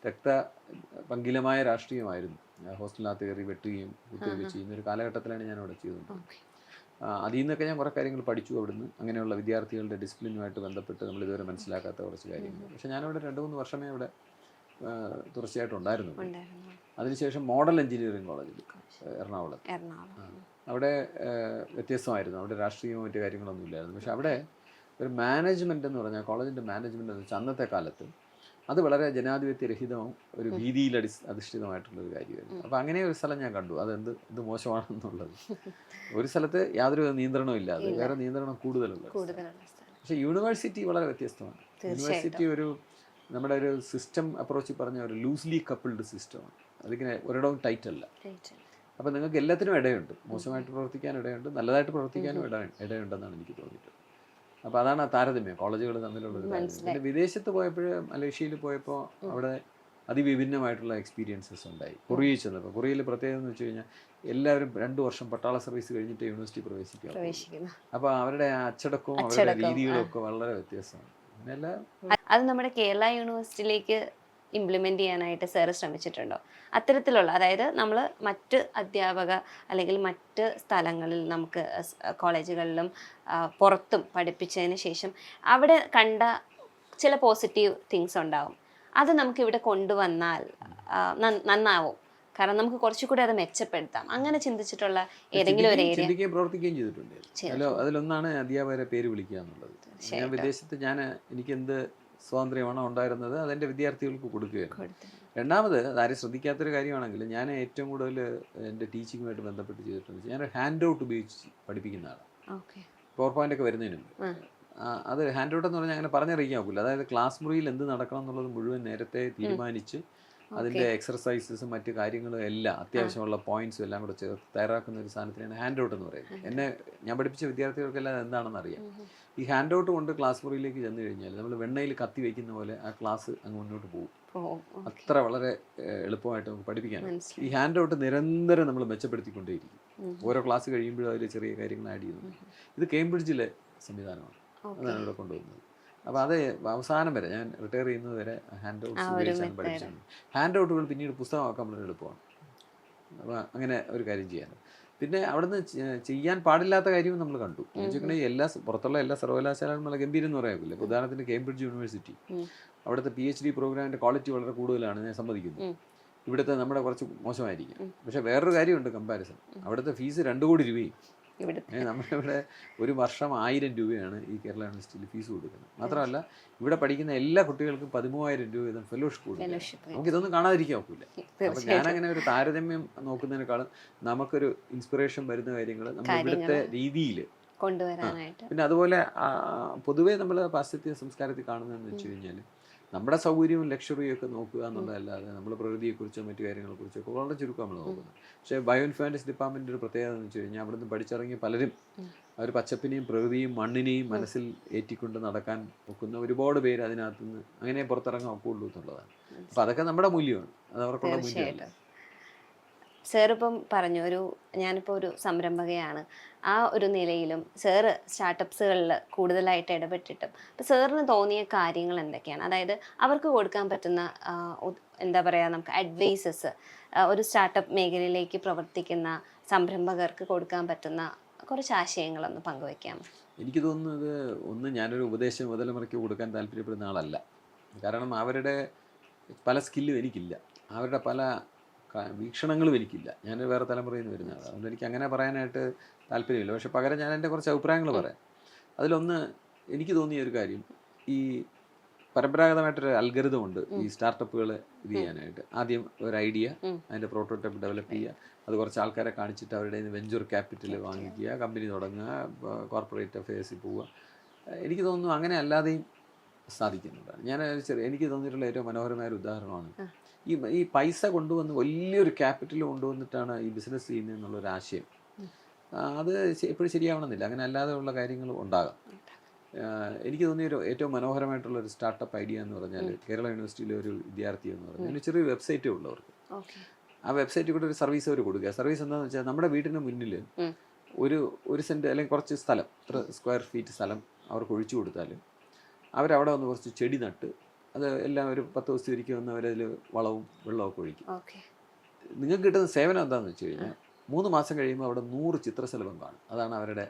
B: രക്തപങ്കിലമായ രാഷ്ട്രീയമായിരുന്നു. ഹോസ്റ്റലിനകത്ത് കയറി വെട്ടുകയും കുത്തുകയും ചെയ്യുന്ന ഒരു കാലഘട്ടത്തിലാണ് ഞാൻ അവിടെ ചെയ്തത്. അതിൽ നിന്നൊക്കെ ഞാൻ കുറേ കാര്യങ്ങൾ പഠിച്ചു അവിടുന്ന്. അങ്ങനെയുള്ള വിദ്യാർത്ഥികളുടെ ഡിസിപ്ലിനുമായിട്ട് ബന്ധപ്പെട്ട് നമ്മൾ ഇതുവരെ മനസ്സിലാക്കാത്ത കുറച്ച് കാര്യങ്ങൾ. പക്ഷേ ഞാനവിടെ 2-3 വർഷമേ അവിടെ തുടർച്ചയായിട്ടുണ്ടായിരുന്നു. അതിനുശേഷം മോഡൽ എഞ്ചിനീയറിംഗ് കോളേജിൽ എറണാകുളത്ത്, അവിടെ വ്യത്യസ്തമായിരുന്നു. അവിടെ രാഷ്ട്രീയമോ മറ്റു കാര്യങ്ങളൊന്നും ഇല്ലായിരുന്നു. പക്ഷെ അവിടെ ഒരു മാനേജ്മെൻറ്റ് എന്ന് പറഞ്ഞാൽ, കോളേജിൻ്റെ മാനേജ്മെൻറ്റ് എന്ന് വെച്ചാൽ അന്നത്തെ കാലത്ത് അത് വളരെ ജനാധിപത്യ രഹിതവും ഒരു ഭീതിയിൽ അധിഷ്ഠിതമായിട്ടുള്ളൊരു കാര്യമായിരുന്നു. അപ്പോൾ അങ്ങനെ ഒരു സ്ഥലം ഞാൻ കണ്ടു. അതെന്ത് മോശമാണെന്നുള്ളത്. ഒരു സ്ഥലത്ത് യാതൊരു നിയന്ത്രണവും ഇല്ലാതെ വേറെ നിയന്ത്രണം കൂടുതലുള്ളത്. പക്ഷേ യൂണിവേഴ്സിറ്റി വളരെ വ്യത്യസ്തമാണ്. യൂണിവേഴ്സിറ്റി നമ്മുടെ ഒരു സിസ്റ്റം അപ്രോച്ചിൽ പറഞ്ഞ ഒരു ലൂസ്ലി കപ്പിൾഡ് സിസ്റ്റമാണ്. അതിങ്ങനെ ഒരിടവും ടൈറ്റ് അല്ല. അപ്പോൾ നിങ്ങൾക്ക് എല്ലാത്തിനും ഇടയുണ്ട്. മോശമായിട്ട് പ്രവർത്തിക്കാൻ ഇടയുണ്ട്, നല്ലതായിട്ട് പ്രവർത്തിക്കാനും ഇടയുണ്ടെന്നാണ് എനിക്ക് തോന്നിയിട്ടുള്ളത്. അപ്പോൾ അതാണ് ആ താരതമ്യം കോളേജുകൾ തമ്മിലുള്ളൊരു കാര്യം. പിന്നെ വിദേശത്ത് പോയപ്പോൾ, മലേഷ്യയിൽ പോയപ്പോൾ അവിടെ അതിവിഭിന്നമായിട്ടുള്ള എക്സ്പീരിയൻസസ് ഉണ്ടായി. കൊറിയയിൽ ചെന്നപ്പോൾ കൊറിയയിൽ പ്രത്യേകത എന്ന് വെച്ച് കഴിഞ്ഞാൽ എല്ലാവരും 2 വർഷം പട്ടാള സർവീസ് കഴിഞ്ഞിട്ട് യൂണിവേഴ്സിറ്റി പ്രവേശിക്കുക. അപ്പോൾ അവരുടെ അച്ചടക്കവും അവരുടെ രീതികളും ഒക്കെ വളരെ വ്യത്യാസമാണ്. അങ്ങനെയല്ല,
A: അത് നമ്മുടെ കേരള യൂണിവേഴ്സിറ്റിയിലേക്ക് ഇംപ്ലിമെൻ്റ് ചെയ്യാനായിട്ട് സാറ് ശ്രമിച്ചിട്ടുണ്ടോ? അത്തരത്തിലുള്ള, അതായത് നമ്മൾ മറ്റ് അധ്യാപക അല്ലെങ്കിൽ മറ്റ് സ്ഥലങ്ങളിൽ നമുക്ക് കോളേജുകളിലും പുറത്തും പഠിപ്പിച്ചതിന് ശേഷം അവിടെ കണ്ട ചില പോസിറ്റീവ് തിങ്സ് ഉണ്ടാവും, അത് നമുക്ക് ഇവിടെ കൊണ്ടുവന്നാൽ നന്നാവും, കാരണം നമുക്ക് കുറച്ചുകൂടി അത് മെച്ചപ്പെടുത്താം, അങ്ങനെ ചിന്തിച്ചിട്ടുള്ള ഏതെങ്കിലും ഒരു ഏരിയ?
B: ചിന്തിക്കുകയും പ്രവർത്തിക്കുകയും ചെയ്തിട്ടുണ്ട്. അതിലൊന്നാണ് അധ്യാപകരെ പേര് വിളിക്കുക എന്നുള്ളത്. ഞാൻ വിദേശത്ത് എനിക്ക് എന്ത് സ്വാതന്ത്ര്യമാണോ ഉണ്ടായിരുന്നത് അതെൻ്റെ വിദ്യാർത്ഥികൾക്ക് കൊടുക്കുകയാണ്. രണ്ടാമത് ആരും ശ്രദ്ധിക്കാത്തൊരു കാര്യമാണെങ്കിൽ ഞാൻ ഏറ്റവും കൂടുതൽ എൻ്റെ ടീച്ചിങ്ങുമായിട്ട് ബന്ധപ്പെട്ട് ചെയ്തിട്ടുണ്ട്, ഞാൻ ഹാൻഡ് ഔട്ട് ഉപയോഗിച്ച് പഠിപ്പിക്കുന്ന ആളാണ്. പവർ പോയിന്റ് ഒക്കെ വരുന്നതിന് മുമ്പ് അത് ഹാൻഡ് ഔട്ട് എന്ന് പറഞ്ഞാൽ അങ്ങനെ പറഞ്ഞറിയിക്കാൻ നോക്കില്ല. അതായത് ക്ലാസ് മുറിയിൽ എന്ത് നടക്കണം എന്നുള്ളത് മുഴുവൻ നേരത്തെ തീരുമാനിച്ച് അതിൻ്റെ എക്സർസൈസസും മറ്റു കാര്യങ്ങളും എല്ലാം അത്യാവശ്യമുള്ള പോയിന്റ്സും എല്ലാം കൂടെ ചേർത്ത് തയ്യാറാക്കുന്ന ഒരു സാധനത്തിനാണ് ഹാൻഡ് ഔട്ട് എന്ന് പറയുന്നത്. ഞാൻ പഠിപ്പിച്ച വിദ്യാർത്ഥികൾക്കെല്ലാം എന്താണെന്ന് അറിയാം. ഈ ഹാൻഡ് ഔട്ട് കൊണ്ട് ക്ലാസ് മുറിയിലേക്ക് ചെന്ന് കഴിഞ്ഞാൽ നമ്മൾ വെണ്ണയിൽ കത്തി വയ്ക്കുന്ന പോലെ ആ ക്ലാസ് അങ്ങ് മുന്നോട്ട് പോകും. അത്ര വളരെ എളുപ്പമായിട്ട് നമുക്ക് പഠിപ്പിക്കാനാണ്. ഈ ഹാൻഡ് ഔട്ട് നിരന്തരം നമ്മൾ മെച്ചപ്പെടുത്തിക്കൊണ്ടേയിരിക്കും. ഓരോ ക്ലാസ് കഴിയുമ്പോഴും അതിൽ ചെറിയ കാര്യങ്ങൾ ആഡ് ചെയ്യുന്നുണ്ട്. ഇത് കേംബ്രിഡ്ജിലെ സംവിധാനമാണ്, അതാണ് ഇവിടെ കൊണ്ടുവന്നത്. അപ്പോൾ അത് അവസാനം വരെ ഞാൻ റിട്ടയർ ചെയ്യുന്നത് വരെ ഹാൻഡ് ഔട്ട്സ് ഉപയോഗിച്ചാണ് പഠിച്ചത്. ഹാൻഡ് ഔട്ടുകൾ പിന്നീട് പുസ്തകമാക്കാൻ വളരെ എളുപ്പമാണ്. അപ്പോൾ അങ്ങനെ ഒരു കാര്യം ചെയ്യാനും പിന്നെ അവിടുന്ന് ചെയ്യാൻ പാടില്ലാത്ത കാര്യവും നമ്മൾ കണ്ടു. എന്ന് വെച്ചിട്ടുണ്ടെങ്കിൽ പുറത്തുള്ള എല്ലാ സർവകലാശാലകളും നല്ല ഗംഭീരം എന്ന് പറയാൻ പറ്റില്ല. ഉദാഹരണത്തിന് കേംബ്രിഡ്ജ് യൂണിവേഴ്സിറ്റി, അവിടുത്തെ PhD പ്രോഗ്രാമിൻ്റെ ക്വാളിറ്റി വളരെ കൂടുതലാണ്, ഞാൻ സമ്മതിക്കുന്നു. ഇവിടുത്തെ നമ്മുടെ കുറച്ച് മോശമായിരിക്കും. പക്ഷേ വേറൊരു കാര്യമുണ്ട് കമ്പാരിസൺ, അവിടുത്തെ ഫീസ് 2 കോടി രൂപയും. നമ്മളിവിടെ ഒരു വർഷം 1000 രൂപയാണ് ഈ കേരള യൂണിവേഴ്സിറ്റിയിൽ ഫീസ് കൊടുക്കുന്നത്. മാത്രമല്ല ഇവിടെ പഠിക്കുന്ന എല്ലാ കുട്ടികൾക്കും 13,000 രൂപ വീതം ഫെലോഷിപ്പ് കൊടുക്കും. നമുക്കിതൊന്നും കാണാതിരിക്കാൻ ഒക്കില്ല. അപ്പം ഞാനങ്ങനെ ഒരു താരതമ്യം നോക്കുന്നതിനേക്കാളും നമുക്കൊരു ഇൻസ്പിറേഷൻ വരുന്ന കാര്യങ്ങൾ നമ്മൾ ഇവിടുത്തെ രീതിയിൽ
A: കൊണ്ടുവരാനായിട്ട്.
B: പിന്നെ അതുപോലെ പൊതുവേ നമ്മൾ പാശ്ചാത്യ സംസ്കാരത്തിൽ കാണുന്നതെന്ന് വെച്ച് കഴിഞ്ഞാൽ നമ്മുടെ സൗകര്യവും ലക്ഷറിയും ഒക്കെ നോക്കുക എന്നുള്ളതല്ലാതെ നമ്മൾ പ്രകൃതിയെക്കുറിച്ചോ മറ്റു കാര്യങ്ങളെക്കുറിച്ചോ ഒക്കെ വളരെ ചുരുക്കം നമ്മൾ നോക്കുന്നത്. പക്ഷേ ബയോ ഇൻഫോർമാറ്റിക്സ് ഡിപ്പാർട്ട്മെൻറ്റിൻ്റെ ഒരു പ്രത്യേകത എന്ന് വെച്ച് കഴിഞ്ഞാൽ അവിടുന്ന് പഠിച്ചിറങ്ങിയ പലരും അവർ പച്ചപ്പിനെയും പ്രകൃതിയും മണ്ണിനെയും മനസ്സിൽ ഏറ്റിക്കൊണ്ട് നടക്കാൻ നോക്കുന്ന ഒരുപാട് പേര് അതിനകത്തുനിന്ന് അങ്ങനെ പുറത്തിറങ്ങാൻ ഒക്കുള്ളൂ എന്നുള്ളതാണ്. അപ്പോൾ അതൊക്കെ നമ്മുടെ മൂല്യമാണ്, അത് അവർക്കുള്ള മൂല്യമാണ്.
A: സാറിപ്പം പറഞ്ഞു, ഞാനിപ്പോൾ ഒരു സംരംഭകയാണ്, ആ ഒരു നിലയിലും സാറ് സ്റ്റാർട്ടപ്സുകളിൽ കൂടുതലായിട്ട് ഇടപെട്ടിട്ടും അപ്പോൾ സാറിന് തോന്നിയ കാര്യങ്ങൾ എന്തൊക്കെയാണ്? അതായത് അവർക്ക് കൊടുക്കാൻ പറ്റുന്ന എന്താ പറയുക, നമുക്ക് അഡ്വൈസസ്, ഒരു സ്റ്റാർട്ടപ്പ് മേഖലയിലേക്ക് പ്രവർത്തിക്കുന്ന സംരംഭകർക്ക് കൊടുക്കാൻ പറ്റുന്ന കുറച്ച് ആശയങ്ങളൊന്ന് പങ്കുവയ്ക്കാമോ?
B: എനിക്ക് തോന്നുന്നത്, ഞാനൊരു ഉപദേശം യുവതലമുറയ്ക്ക് കൊടുക്കാൻ താല്പര്യപ്പെടുന്ന ആളല്ല. കാരണം അവരുടെ പല സ്കില്ലും എനിക്കില്ല, അവരുടെ പല വീക്ഷണങ്ങളും എനിക്കില്ല. ഞാൻ വേറെ തലമുറയിൽ നിന്ന് വരുന്നതാണ്. അതുകൊണ്ട് എനിക്ക് അങ്ങനെ പറയാനായിട്ട് താല്പര്യമില്ല. പക്ഷെ പകരം ഞാൻ എൻ്റെ കുറച്ച് അഭിപ്രായങ്ങൾ പറയാം. അതിലൊന്ന്, എനിക്ക് തോന്നിയ ഒരു കാര്യം, ഈ പരമ്പരാഗതമായിട്ടൊരു അൽഗരിതം ഉണ്ട് ഈ സ്റ്റാർട്ടപ്പുകൾ ഇത് ചെയ്യാനായിട്ട്. ആദ്യം ഒരു ഐഡിയ, അതിൻ്റെ പ്രോട്ടോടൈപ്പ് ഡെവലപ്പ് ചെയ്യുക, അത് കുറച്ച് ആൾക്കാരെ കാണിച്ചിട്ട് അവരുടെ വെഞ്ചർ ക്യാപിറ്റൽ വാങ്ങിക്കുക, കമ്പനി തുടങ്ങുക, കോർപ്പറേറ്റ് അഫയേഴ്സിൽ പോവുക. എനിക്ക് തോന്നുന്നു അങ്ങനെ അല്ലാതെയും സാധിക്കുന്നുണ്ടാണ്. എനിക്ക് തോന്നിയിട്ടുള്ള ഏറ്റവും മനോഹരമായ ഒരു ഉദാഹരണമാണ് ഈ പൈസ കൊണ്ടുവന്ന് വലിയൊരു ക്യാപിറ്റൽ കൊണ്ടുവന്നിട്ടാണ് ഈ ബിസിനസ് ചെയ്യുന്നത് എന്നുള്ളൊരു ആശയം. അത് എപ്പോഴും ശരിയാവണമെന്നില്ല, അങ്ങനെ അല്ലാതെയുള്ള കാര്യങ്ങൾ ഉണ്ടാകാം. എനിക്ക് തോന്നിയ ഏറ്റവും മനോഹരമായിട്ടുള്ളൊരു സ്റ്റാർട്ടപ്പ് ഐഡിയ എന്ന് പറഞ്ഞാൽ, കേരള യൂണിവേഴ്സിറ്റിയിലെ ഒരു വിദ്യാർത്ഥി എന്ന് പറഞ്ഞാൽ ചെറിയ വെബ്സൈറ്റേ ഉള്ളവർക്ക്, ആ വെബ്സൈറ്റിൽ കൂടെ ഒരു സർവീസ് അവർ കൊടുക്കുക. സർവീസ് എന്താണെന്ന് വെച്ചാൽ, നമ്മുടെ വീടിന് മുന്നിൽ ഒരു സെൻറ്റ് അല്ലെങ്കിൽ കുറച്ച് സ്ഥലം, സ്ക്വയർ ഫീറ്റ് സ്ഥലം അവർക്ക് ഒഴിച്ചു കൊടുത്താൽ അവരവിടെ വന്ന് കുറച്ച് ചെടി നട്ട് അത് എല്ലാം ഒരു 10 ദിവസം ഒരിക്കൽ വന്ന് അവരതിൽ വളവും വെള്ളമൊക്കെ ഒഴിക്കും. നിങ്ങൾക്ക് കിട്ടുന്ന സേവനം എന്താണെന്ന് വെച്ച് കഴിഞ്ഞാൽ 3 മാസം കഴിയുമ്പോൾ അവിടെ 100 ചിത്രശലഭം കാണും. അതാണ് അവരുടെ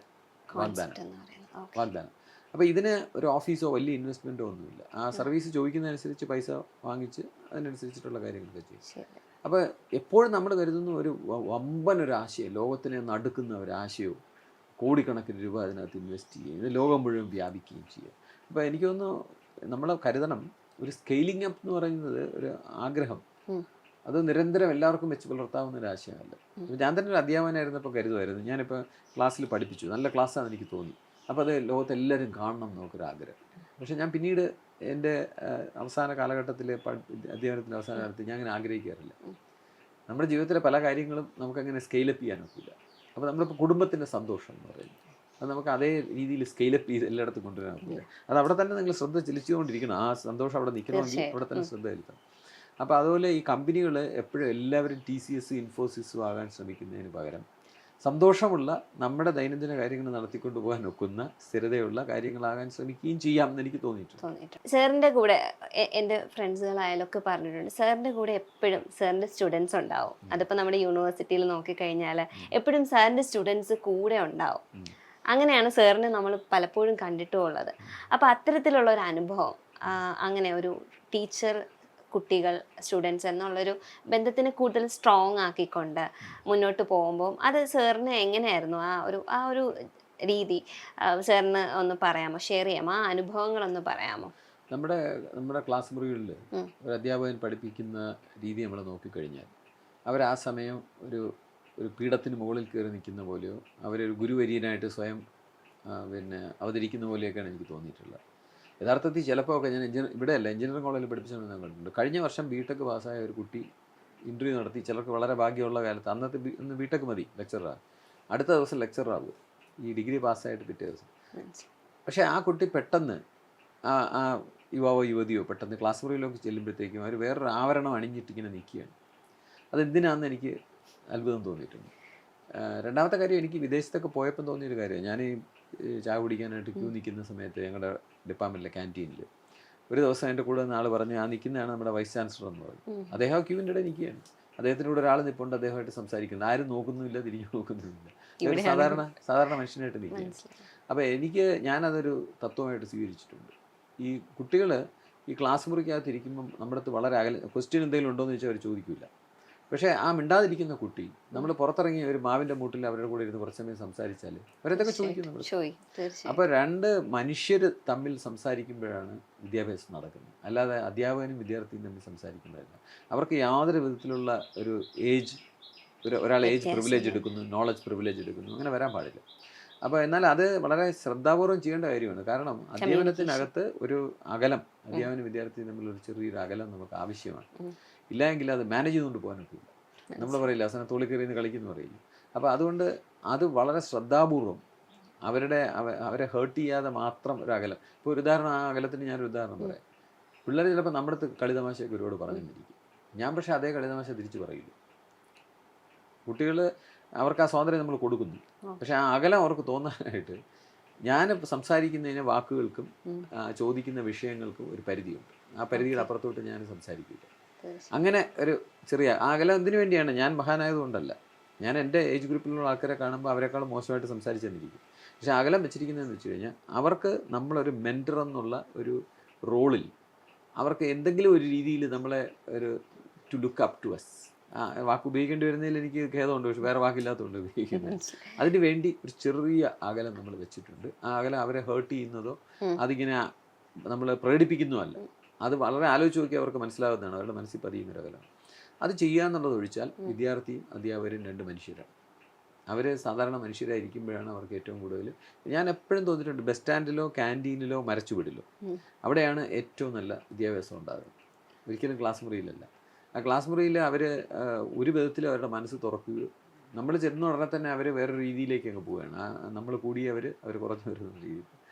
B: വാഗ്ദാനം. അപ്പോൾ ഇതിന് ഒരു ഓഫീസോ വലിയ ഇൻവെസ്റ്റ്മെൻറ്റോ ഒന്നുമില്ല. ആ സർവീസ് ചോദിക്കുന്നതനുസരിച്ച് പൈസ വാങ്ങിച്ച് അതിനനുസരിച്ചിട്ടുള്ള കാര്യങ്ങളൊക്കെ ചെയ്യും. അപ്പോൾ എപ്പോഴും നമ്മൾ കരുതുന്ന ഒരു വമ്പൻ ഒരു ആശയം, ലോകത്തിനെ നടുക്കുന്ന ഒരു ആശയവും കോടിക്കണക്കിന് രൂപ അതിനകത്ത് ഇൻവെസ്റ്റ് ചെയ്യുകയും ഇത് ലോകം മുഴുവൻ വ്യാപിക്കുകയും ചെയ്യുക. അപ്പോൾ എനിക്ക് തോന്നുന്നു നമ്മൾ കരുതണം, ഒരു സ്കെയിലിംഗ് അപ്പ് എന്ന് പറയുന്നത് ഒരു ആഗ്രഹം, അത് നിരന്തരം എല്ലാവർക്കും വെച്ച് പുലർത്താവുന്ന ഒരു ആശയമല്ല. ഞാൻ തന്നെ ഒരു അധ്യാപകനായിരുന്നപ്പോൾ കരുതുമായിരുന്നു, ഞാനിപ്പോൾ ക്ലാസ്സിൽ പഠിപ്പിച്ചു, നല്ല ക്ലാസ്സാണെന്ന് എനിക്ക് തോന്നി, അപ്പോൾ അത് ലോകത്തെല്ലാവരും കാണണം എന്നൊക്കൊരാഗ്രഹം. പക്ഷേ ഞാൻ പിന്നീട് എൻ്റെ അവസാന കാലഘട്ടത്തിൽ അധ്യാപനത്തിൻ്റെ അവസാന കാലത്ത് ഞാൻ അങ്ങനെ ആഗ്രഹിക്കാറില്ല. നമ്മുടെ ജീവിതത്തിലെ പല കാര്യങ്ങളും നമുക്കങ്ങനെ സ്കെയിലപ്പ് ചെയ്യാനൊക്കില്ല. അപ്പോൾ നമ്മളിപ്പോൾ കുടുംബത്തിൻ്റെ സന്തോഷം എന്ന് പറയുന്നത് അത് നമുക്ക് അതേ രീതിയിൽ സ്കെയിലപ്പ് ചെയ്ത് എല്ലായിടത്തും കൊണ്ടുവരാൻ പറ്റില്ല. അത് അവിടെ തന്നെ നിങ്ങൾ ശ്രദ്ധ ചെലുത്തിക്കൊണ്ടിരിക്കണം. ആ സന്തോഷം അവിടെ നിൽക്കണമെങ്കിൽ അവിടെ തന്നെ ശ്രദ്ധ ചെലുത്തണം. അപ്പോൾ അതുപോലെ ഈ കമ്പനികൾ എപ്പോഴും എല്ലാവരും TCS ഇൻഫോസിസും ആകാൻ ശ്രമിക്കുന്നതിന് പകരം സന്തോഷമുള്ള നമ്മുടെ ദൈനംദിന കാര്യങ്ങൾ നടത്തിക്കൊണ്ട് പോകാൻ ഒക്കുന്ന സ്ഥിരതയുള്ള കാര്യങ്ങളാകാൻ ശ്രമിക്കുകയും ചെയ്യാം എന്ന് എനിക്ക് തോന്നിയിട്ടുണ്ട്.
A: സാറിൻ്റെ കൂടെ എൻ്റെ ഫ്രണ്ട്സുകളായാലൊക്കെ പറഞ്ഞിട്ടുണ്ട്, സാറിൻ്റെ കൂടെ എപ്പോഴും സാറിൻ്റെ സ്റ്റുഡൻസ് ഉണ്ടാവും. അതിപ്പോൾ നമ്മുടെ യൂണിവേഴ്സിറ്റിയിൽ നോക്കിക്കഴിഞ്ഞാൽ എപ്പോഴും സാറിൻ്റെ സ്റ്റുഡൻസ് കൂടെ ഉണ്ടാവും. അങ്ങനെയാണ് സാറിനെ നമ്മൾ പലപ്പോഴും കണ്ടിട്ടുമുള്ളത്. അപ്പോൾ അത്തരത്തിലുള്ള ഒരു അനുഭവം, അങ്ങനെ ഒരു ടീച്ചർ കുട്ടികൾ സ്റ്റുഡൻസ് എന്നുള്ളൊരു ബന്ധത്തിനെ കൂടുതൽ സ്ട്രോങ് ആക്കിക്കൊണ്ട് മുന്നോട്ട് പോകുമ്പോൾ അത് സാറിന് എങ്ങനെയായിരുന്നു ആ ഒരു രീതി? സാറിന് ഒന്ന് പറയാമോ, ഷെയർ ചെയ്യാമോ, ആ അനുഭവങ്ങളൊന്ന് പറയാമോ?
B: നമ്മുടെ ക്ലാസ് മുറികളിൽ ഒരു അധ്യാപകൻ പഠിപ്പിക്കുന്ന രീതി നമ്മൾ നോക്കിക്കഴിഞ്ഞാൽ അവർ ആ സമയം ഒരു പീഠത്തിന് മുകളിൽ കയറി നിൽക്കുന്ന പോലെയോ അവരൊരു ഗുരുവര്യനായിട്ട് സ്വയം അവതരിക്കുന്ന പോലെയൊക്കെയാണ് എനിക്ക് തോന്നിയിട്ടുള്ളത്. യഥാർത്ഥത്തിൽ ചിലപ്പോൾ ഒക്കെ ഞാൻ ഇവിടെയല്ല എഞ്ചിനീയറിംഗ് കോളേജിൽ പഠിപ്പിച്ചതെന്ന് ഞാൻ കണ്ടിട്ടുണ്ട്. കഴിഞ്ഞ വർഷം BTech പാസ്സായ ഒരു കുട്ടി ഇൻ്റർവ്യൂ നടത്തി, ചിലർക്ക് വളരെ ഭാഗ്യമുള്ള കാലത്ത് അന്നത്തെ BTech മതി ലെക്ചറാണ്, അടുത്ത ദിവസം ലെക്ചറാകുക ഈ ഡിഗ്രി പാസ്സായിട്ട് പിറ്റേ ദിവസം. പക്ഷേ ആ കുട്ടി പെട്ടെന്ന് ആ യുവാവോ യുവതിയോ പെട്ടെന്ന് ക്ലാസ് മുറിയിലൊക്കെ ചെല്ലുമ്പോഴത്തേക്കും അവർ വേറൊരു ആവരണം അണിഞ്ഞിട്ടിങ്ങനെ നിൽക്കുകയാണ്. അതെന്തിനാണെന്ന് എനിക്ക് അത്ഭുതം തോന്നിയിട്ടുണ്ട്. രണ്ടാമത്തെ കാര്യം, എനിക്ക് വിദേശത്തൊക്കെ പോയപ്പോൾ തോന്നിയൊരു കാര്യം, ഞാൻ ഈ ചായ കുടിക്കാനായിട്ട് ക്യൂ നിൽക്കുന്ന സമയത്ത് ഞങ്ങളുടെ ഡിപ്പാർട്ട്മെൻറ്റിലെ ക്യാൻറ്റീനിൽ ഒരു ദിവസം എൻ്റെ കൂടെ ആൾ പറഞ്ഞു, ആ നിൽക്കുന്നതാണ് നമ്മുടെ വൈസ് ചാൻസലർ എന്ന് പറഞ്ഞു. അദ്ദേഹം ക്യൂവിൻ്റെ ഇടയിൽ നിൽക്കുകയാണ്, അദ്ദേഹത്തിൻ്റെ കൂടെ ഒരാൾ നിൽപ്പുണ്ട്, അദ്ദേഹമായിട്ട് സംസാരിക്കുന്നത്, ആരും നോക്കുന്നുമില്ല, തിരിഞ്ഞു നോക്കുന്നുമില്ല, ഒരു സാധാരണ മനുഷ്യനായിട്ട് നിൽക്കുകയാണ്. അപ്പോൾ ഞാനതൊരു തത്വമായിട്ട് സ്വീകരിച്ചിട്ടുണ്ട്. ഈ കുട്ടികൾ ഈ ക്ലാസ് മുറിക്കകത്ത് ഇരിക്കുമ്പം നമ്മുടെ അടുത്ത് വളരെ ക്വസ്റ്റ്യൻ എന്തെങ്കിലും ഉണ്ടോ എന്ന് ചോദിച്ചാൽ അവർ ചോദിക്കില്ല. പക്ഷേ ആ മിണ്ടാതിരിക്കുന്ന കുട്ടി നമ്മൾ പുറത്തിറങ്ങി ഒരു മാവിൻ്റെ മൂട്ടിൽ അവരുടെ കൂടെ ഇരുന്ന് കുറച്ച് സമയം സംസാരിച്ചാൽ അവരതൊക്കെ ചോദിക്കും നമ്മൾ. അപ്പോൾ രണ്ട് മനുഷ്യർ തമ്മിൽ സംസാരിക്കുമ്പോഴാണ് വിദ്യാഭ്യാസം നടക്കുന്നത്, അല്ലാതെ അധ്യാപകനും വിദ്യാർത്ഥിയും തമ്മിൽ സംസാരിക്കുമ്പോഴല്ല. അവർക്ക് യാതൊരു വിധത്തിലുള്ള ഒരു ഒരാൾ ഏജ് പ്രിവിലേജ് എടുക്കുന്നു, നോളജ് പ്രിവിലേജ് എടുക്കുന്നു, അങ്ങനെ വരാൻ പാടില്ല. അപ്പോൾ എന്നാൽ അത് വളരെ ശ്രദ്ധാപൂർവം ചെയ്യേണ്ട കാര്യമാണ്. കാരണം അധ്യാപനത്തിനകത്ത് ഒരു അകലം, അധ്യാപന വിദ്യാർത്ഥി തമ്മിലൊരു ചെറിയൊരു അകലം നമുക്ക് ആവശ്യമാണ്. ഇല്ലെങ്കിൽ അത് മാനേജ് ചെയ്തുകൊണ്ട് പോകാനൊക്കില്ല. നമ്മൾ പറയില്ല അവസാനം തോളിൽ കയറി കളിക്കുന്നു പറയില്ല. അപ്പോൾ അതുകൊണ്ട് അത് വളരെ ശ്രദ്ധാപൂർവം അവരെ ഹേർട്ട് ചെയ്യാതെ മാത്രം ഒരു അകലം. ഇപ്പോൾ ഒരു ഉദാഹരണം, ആ അകലത്തിന് ഞാനൊരു ഉദാഹരണം പറയാം. പിള്ളേർ ചിലപ്പോൾ നമ്മുടെ അടുത്ത് കളിതമാശയൊക്കെ ഒരുപാട് പറഞ്ഞിരിക്കും, ഞാൻ പക്ഷേ അതേ കളിതമാശ തിരിച്ച് പറയില്ല. കുട്ടികൾ അവർക്ക് ആ സ്വാതന്ത്ര്യം നമ്മൾ കൊടുക്കുന്നു, പക്ഷെ ആ അകലം അവർക്ക് തോന്നാനായിട്ട് ഞാൻ സംസാരിക്കുന്നതിന് വാക്കുകൾക്കും ചോദിക്കുന്ന വിഷയങ്ങൾക്കും ഒരു പരിധിയുണ്ട്. ആ പരിധിയുടെ അപ്പുറത്തോട്ട് ഞാൻ സംസാരിക്കില്ല. അങ്ങനെ ഒരു ചെറിയ അകലം എന്തിനു വേണ്ടിയാണ്? ഞാൻ മഹാനായതുകൊണ്ടല്ല, ഞാൻ എൻ്റെ ഏജ് ഗ്രൂപ്പിലുള്ള ആൾക്കാരെ കാണുമ്പോൾ അവരെക്കാളും മോശമായിട്ട് സംസാരിച്ചെന്നിരിക്കും. പക്ഷെ അകലം വെച്ചിരിക്കുന്നതെന്ന് വെച്ച് കഴിഞ്ഞാൽ അവർക്ക് നമ്മളൊരു മെൻറ്റർ എന്നുള്ള ഒരു റോളിൽ അവർക്ക് എന്തെങ്കിലും ഒരു രീതിയിൽ നമ്മളെ ഒരു to look up to us, വാക്ക് ഉപയോഗിക്കേണ്ടി വരുന്നതിൽ എനിക്ക് ഖേദമുണ്ട്, പക്ഷെ വേറെ വാക്കില്ലാത്തതുകൊണ്ട് ഉപയോഗിക്കുന്നത്. അതിന് വേണ്ടി ഒരു ചെറിയ അകലം നമ്മൾ വെച്ചിട്ടുണ്ട്. ആ അകലം അവരെ ഹേർട്ട് ചെയ്യുന്നതോ അതിങ്ങനെ നമ്മൾ പ്രകടിപ്പിക്കുന്നതല്ല, അത് വളരെ ആലോചിച്ച് നോക്കി അവർക്ക് മനസ്സിലാകുന്നതാണ്, അവരുടെ മനസ്സിൽ പതിയുന്നൊരു അകലം. അത് ചെയ്യാന്നുള്ളത് ഒഴിച്ചാൽ വിദ്യാർത്ഥിയും അധ്യാപകരും രണ്ട് മനുഷ്യരാണ്. അവർ സാധാരണ മനുഷ്യരായിരിക്കുമ്പോഴാണ് അവർക്ക് ഏറ്റവും കൂടുതൽ, ഞാൻ എപ്പോഴും തോന്നിയിട്ടുണ്ട്, ബസ് സ്റ്റാൻഡിലോ ക്യാൻറ്റീനിലോ മരച്ചുവീടിലോ അവിടെയാണ് ഏറ്റവും നല്ല വിദ്യാഭ്യാസം ഉണ്ടാകുന്നത്, ഒരിക്കലും ക്ലാസ് മുറിയിലല്ല. ആ ക്ലാസ് മുറിയിൽ അവർ ഒരു വിധത്തിൽ അവരുടെ മനസ്സ് തുറക്കുകയോ, നമ്മൾ ചെന്ന ഉടനെ തന്നെ അവർ വേറൊരു രീതിയിലേക്ക് അങ്ങ് പോവുകയാണ്. നമ്മൾ കൂടിയവർ കുറഞ്ഞു വരുന്ന രീതി.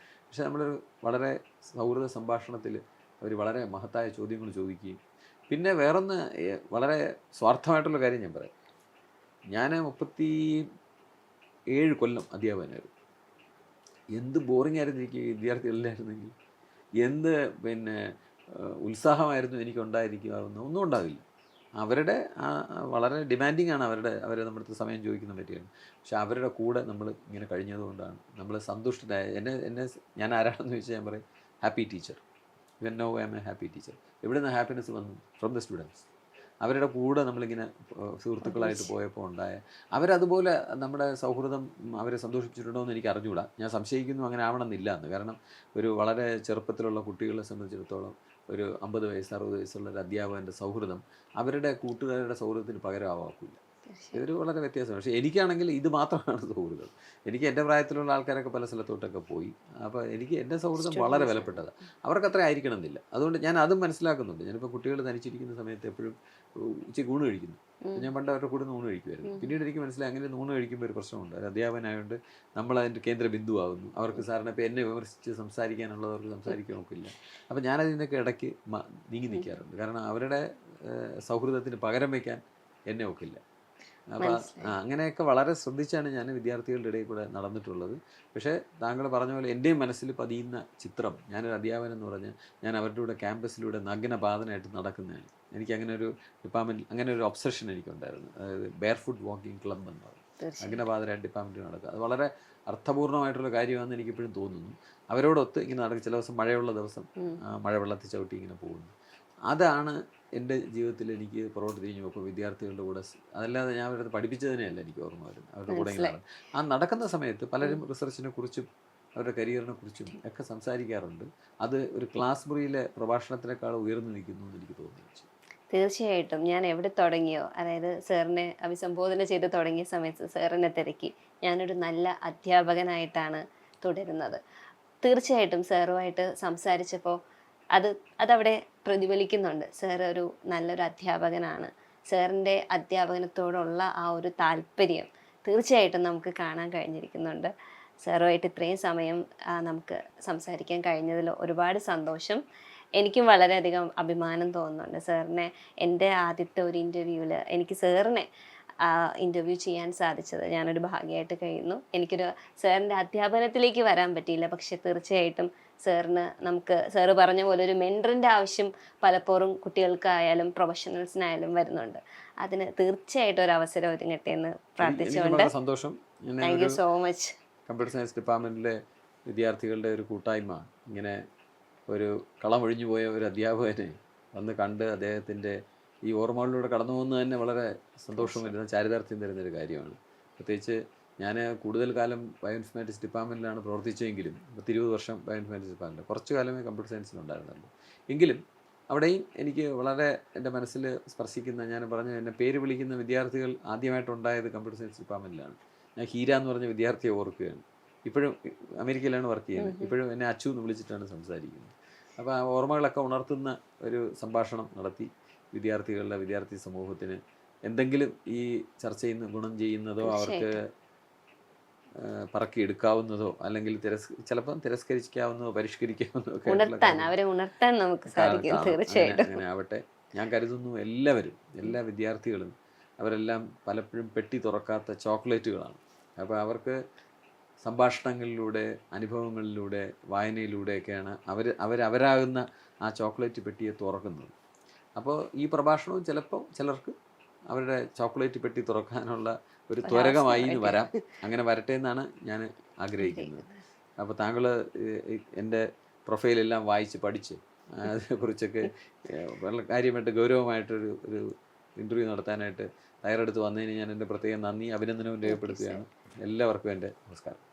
B: പക്ഷെ നമ്മൾ വളരെ സൗഹൃദ സംഭാഷണത്തിൽ അവർ വളരെ മഹത്തായ ചോദ്യങ്ങൾ ചോദിക്കുകയും, പിന്നെ വേറൊന്ന് വളരെ സ്വാർത്ഥമായിട്ടുള്ള കാര്യം ഞാൻ പറയാം. ഞാൻ 37 കൊല്ലം അധ്യാപകനായിരുന്നു. എന്ത് ബോറിംഗ് ആയിരുന്നു എനിക്ക് വിദ്യാർത്ഥികളിലായിരുന്നെങ്കിൽ, എന്ത് ഉത്സാഹമായിരുന്നു എനിക്കുണ്ടായിരിക്കുമാവുന്ന ഒന്നും ഉണ്ടാവില്ല. അവരുടെ വളരെ ഡിമാൻഡിങ് ആണ്, അവരെ നമ്മുടെ അടുത്ത് സമയം ചോദിക്കുന്ന പറ്റിയാണ്. പക്ഷെ അവരുടെ കൂടെ നമ്മൾ ഇങ്ങനെ കഴിഞ്ഞതുകൊണ്ടാണ് നമ്മൾ സന്തുഷ്ടരായ. ഞാൻ ആരാണെന്ന് ചോദിച്ചാൽ ഞാൻ പറയും ഹാപ്പി ടീച്ചർ. ഇവൻ no I M A happy teacher. എവിടെ നിന്ന് ഹാപ്പിനെസ് വന്നു? From the students. അവരുടെ കൂടെ നമ്മളിങ്ങനെ സുഹൃത്തുക്കളായിട്ട് പോയപ്പോൾ ഉണ്ടായ അവരതുപോലെ നമ്മുടെ സൗഹൃദം അവരെ സന്തോഷിപ്പിച്ചിട്ടുണ്ടോ എന്ന് എനിക്ക് അറിഞ്ഞുകൂടാ. ഞാൻ സംശയിക്കുന്നു അങ്ങനെ ആവണമെന്നില്ല എന്ന്. കാരണം ഒരു വളരെ ചെറുപ്പത്തിലുള്ള കുട്ടികളെ സംബന്ധിച്ചിടത്തോളം ഒരു 50 വയസ്സ് 60 വയസ്സുള്ള ഒരു അധ്യാപകൻ്റെ സൗഹൃദം അവരുടെ കൂട്ടുകാരുടെ സൗഹൃദത്തിന് പകരമാക്കില്ല. ഇതൊരു വളരെ വ്യത്യാസമാണ്. പക്ഷേ എനിക്കാണെങ്കിൽ ഇത് മാത്രമാണ് സൗഹൃദം. എനിക്ക് എൻ്റെ പ്രായത്തിലുള്ള ആൾക്കാരൊക്കെ പല സ്ഥലത്തോട്ടൊക്കെ പോയി. അപ്പോൾ എനിക്ക് എൻ്റെ സൗഹൃദം വളരെ വിലപ്പെട്ടതാണ്. അവർക്ക് അത്ര ആയിരിക്കണം എന്നില്ല. അതുകൊണ്ട് ഞാൻ അതും മനസ്സിലാക്കുന്നുണ്ട്. ഞാനിപ്പോൾ കുട്ടികൾ തനിച്ചിരിക്കുന്ന സമയത്ത് എപ്പോഴും ഉച്ചയ്ക്ക് ഊണ് കഴിക്കുന്നു. ഞാൻ പണ്ട് അവരുടെ കൂടെ നൂണ് കഴിക്കുമായിരുന്നു. പിന്നീട് എനിക്ക് മനസ്സിലായി അങ്ങനെ നൂണ് കഴിക്കുമ്പോൾ ഒരു പ്രശ്നമുണ്ട്. ഒരു അധ്യാപകനായതുകൊണ്ട് നമ്മൾ അതിൻ്റെ കേന്ദ്ര ബിന്ദുവാകുന്നു. അവർക്ക് സാറിന് ഇപ്പോൾ എന്നെ വിമർശിച്ച് സംസാരിക്കാനുള്ളവർക്ക് സംസാരിക്കാൻ നോക്കില്ല. അപ്പോൾ ഞാനതിനൊക്കെ ഇടയ്ക്ക് നീങ്ങി നിൽക്കാറുണ്ട്. കാരണം അവരുടെ സൗഹൃദത്തിന് പകരം വയ്ക്കാൻ എന്നെ ഒക്കില്ല. അപ്പോൾ അങ്ങനെയൊക്കെ വളരെ ശ്രദ്ധിച്ചാണ് ഞാൻ വിദ്യാർത്ഥികളുടെ ഇടയിൽ കൂടെ നടന്നിട്ടുള്ളത്. പക്ഷേ താങ്കൾ പറഞ്ഞ പോലെ എൻ്റെയും മനസ്സിൽ പതിയുന്ന ചിത്രം, ഞാനൊരു അധ്യാപകൻ എന്ന് പറഞ്ഞാൽ ഞാൻ അവരുടെ കൂടെ ക്യാമ്പസിലൂടെ നഗ്നപാതനായിട്ട് നടക്കുന്നതാണ്. എനിക്ക് അങ്ങനെ ഒരു ഡിപ്പാർട്ട്മെൻറ്റ്, അങ്ങനെ ഒരു ഒബ്സഷൻ എനിക്കുണ്ടായിരുന്നു. അതായത് ബെയർ ഫുഡ് വാക്കിംഗ് ക്ലബ്ബ് എന്ന് പറയും. നഗ്നപാതനായിട്ട് ഡിപ്പാർട്ട്മെൻറ്റ് നടക്കുക. അത് വളരെ അർത്ഥപൂർണ്ണമായിട്ടുള്ള കാര്യമാണെന്ന് എനിക്കിപ്പോഴും തോന്നുന്നു. അവരോടൊത്ത് ഇങ്ങനെ നടക്കും. ചില ദിവസം മഴയുള്ള ദിവസം മഴവെള്ളത്തിൽ ചവിട്ടി ഇങ്ങനെ പോകുന്നു. അതാണ് എൻ്റെ ജീവിതത്തിൽ എനിക്ക് പുറകോട്ട് തിരിഞ്ഞു നോക്കും വിദ്യാർത്ഥികളുടെ കൂടെ. അതല്ലാതെ ഞാൻ അവരുടെ പഠിപ്പിച്ചതിനെയല്ല എനിക്ക് ഓർമ്മ വരുന്നത്. അവരുടെ കൂടെ ഇങ്ങനെ ആ നടക്കുന്ന സമയത്ത് പലരും റിസർച്ചിനെ കുറിച്ചും അവരുടെ കരിയറിനെ കുറിച്ചും ഒക്കെ സംസാരിക്കാറുണ്ട്. അത് ഒരു ക്ലാസ് മുറിയിലെ പ്രഭാഷണത്തിനേക്കാൾ ഉയർന്നു നിൽക്കുന്നു എന്ന് എനിക്ക് തോന്നുന്നു.
A: തീർച്ചയായിട്ടും ഞാൻ എവിടെ തുടങ്ങിയോ, അതായത് സാറിനെ അഭിസംബോധന ചെയ്ത് തുടങ്ങിയ സമയത്ത് സാറിനെ തിരക്കി ഞാനൊരു നല്ല അധ്യാപകനായിട്ടാണ് തുടരുന്നത്. തീർച്ചയായിട്ടും സാറുമായിട്ട് സംസാരിച്ചപ്പോൾ അതവിടെ പ്രതിഫലിക്കുന്നുണ്ട്. സാർ ഒരു നല്ലൊരു അധ്യാപകനാണ്. സാറിൻ്റെ അധ്യാപനത്തോടുള്ള ആ ഒരു താല്പര്യം തീർച്ചയായിട്ടും നമുക്ക് കാണാൻ കഴിഞ്ഞിരിക്കുന്നുണ്ട്. സാറുമായിട്ട് ഇത്രയും സമയം നമുക്ക് സംസാരിക്കാൻ കഴിഞ്ഞതിൽ ഒരുപാട് സന്തോഷം. എനിക്കും വളരെയധികം അഭിമാനം തോന്നുന്നുണ്ട്. സാറിനെ എൻ്റെ ആദ്യത്തെ ഒരു ഇൻ്റർവ്യൂവിൽ എനിക്ക് സാറിനെ ഇൻ്റർവ്യൂ ചെയ്യാൻ സാധിച്ചത് ഞാനൊരു ഭാഗ്യമായിട്ട് കഴിയുന്നു. എനിക്കൊരു സാറിൻ്റെ അധ്യാപനത്തിലേക്ക് വരാൻ പറ്റിയില്ല, പക്ഷെ തീർച്ചയായിട്ടും നമുക്ക് സാറ് പറഞ്ഞ പോലെ ഒരു മെൻറ്ററിൻ്റെ ആവശ്യം പലപ്പോഴും കുട്ടികൾക്കായാലും പ്രൊഫഷണൽസിനായാലും വരുന്നുണ്ട്. അതിന് തീർച്ചയായിട്ടും ഒരു അവസരം ഒരുങ്ങട്ടെ എന്ന് പ്രാർത്ഥിച്ചുകൊണ്ട്
B: സന്തോഷം.
A: Thank you so much.
B: Computer science ഡിപ്പാർട്ട്മെൻറ്റിലെ വിദ്യാർത്ഥികളുടെ ഒരു കൂട്ടായ്മ ഇങ്ങനെ ഒരു കളമൊഴിഞ്ഞു പോയ ഒരു അധ്യാപകനെ വന്ന് കണ്ട് അദ്ദേഹത്തിൻ്റെ ഈ ഓർമ്മകളിലൂടെ കടന്നു പോകുന്നത് തന്നെ വളരെ സന്തോഷം വരുന്ന, ചാരിതാർത്ഥ്യം തരുന്നൊരു കാര്യമാണ്. പ്രത്യേകിച്ച് ഞാൻ കൂടുതൽ കാലം ബയോഇൻഫർമാറ്റിക്സ് ഡിപ്പാർട്ട്മെൻറ്റിലാണ് പ്രവർത്തിച്ചെങ്കിലും 20 വർഷം ബയോഇൻഫർമാറ്റിക്സ് ഡിപ്പാർട്ട്മെൻറ്റ്, കുറച്ച് കാലമേ കമ്പ്യൂട്ടർ സയൻസിലുണ്ടായിരുന്നുള്ളൂ. എങ്കിലും അവിടെയും എനിക്ക് വളരെ എൻ്റെ മനസ്സിൽ സ്പർശിക്കുന്ന, ഞാൻ പറഞ്ഞ എന്നെ പേര് വിളിക്കുന്ന വിദ്യാർത്ഥികൾ ആദ്യമായിട്ടുണ്ടായത് കമ്പ്യൂട്ടർ സയൻസ് ഡിപ്പാർട്ട്മെൻറ്റിലാണ്. ഞാൻ ഹീര എന്ന് പറഞ്ഞ വിദ്യാർത്ഥിയെ ഓർക്കുകയാണ്. ഇപ്പോഴും അമേരിക്കയിലാണ് വർക്ക് ചെയ്യുന്നത്. ഇപ്പോഴും എന്നെ അച്ചു എന്ന് വിളിച്ചിട്ടാണ് സംസാരിക്കുന്നത്. അപ്പോൾ ആ ഓർമ്മകളൊക്കെ ഉണർത്തുന്ന ഒരു സംഭാഷണം നടത്തി വിദ്യാർത്ഥി സമൂഹത്തിന് എന്തെങ്കിലും ഈ ചർച്ചയിൽ നിന്ന് ഗുണം ചെയ്യുന്നതോ അവർക്ക് പറക്കിയെടുക്കാവുന്നതോ അല്ലെങ്കിൽ ചിലപ്പം തിരസ്കരിക്കാവുന്നതോ പരിഷ്കരിക്കാവുന്നതോ ഒക്കെ അങ്ങനെ ആവട്ടെ. ഞാൻ കരുതുന്നു എല്ലാ വിദ്യാർത്ഥികളും അവരെല്ലാം പലപ്പോഴും പെട്ടി തുറക്കാത്ത ചോക്ലേറ്റുകളാണ്. അപ്പോൾ അവർക്ക് സംഭാഷണങ്ങളിലൂടെ, അനുഭവങ്ങളിലൂടെ, വായനയിലൂടെയൊക്കെയാണ് അവരാകുന്ന ആ ചോക്ലേറ്റ് പെട്ടിയെ തുറക്കുന്നത്. അപ്പോൾ ഈ പ്രഭാഷണവും ചിലപ്പോൾ ചിലർക്ക് അവരുടെ ചോക്ലേറ്റ് പെട്ടി തുറക്കാനുള്ള ഒരു ത്വരകമായി എന്ന് വരാം. അങ്ങനെ വരട്ടെ എന്നാണ് ഞാൻ ആഗ്രഹിക്കുന്നത്. അപ്പോൾ താങ്കൾ എൻ്റെ പ്രൊഫൈലെല്ലാം വായിച്ച് പഠിച്ച് അതിനെക്കുറിച്ചൊക്കെ വളരെ കാര്യമായിട്ട് ഗൗരവമായിട്ടൊരു ഇൻ്റർവ്യൂ നടത്താനായിട്ട് തയ്യാറെടുത്ത് വന്നതിന് ഞാൻ എൻ്റെ പ്രത്യേകം നന്ദി, അഭിനന്ദനവും രേഖപ്പെടുത്തുകയാണ്. എല്ലാവർക്കും എൻ്റെ നമസ്കാരം.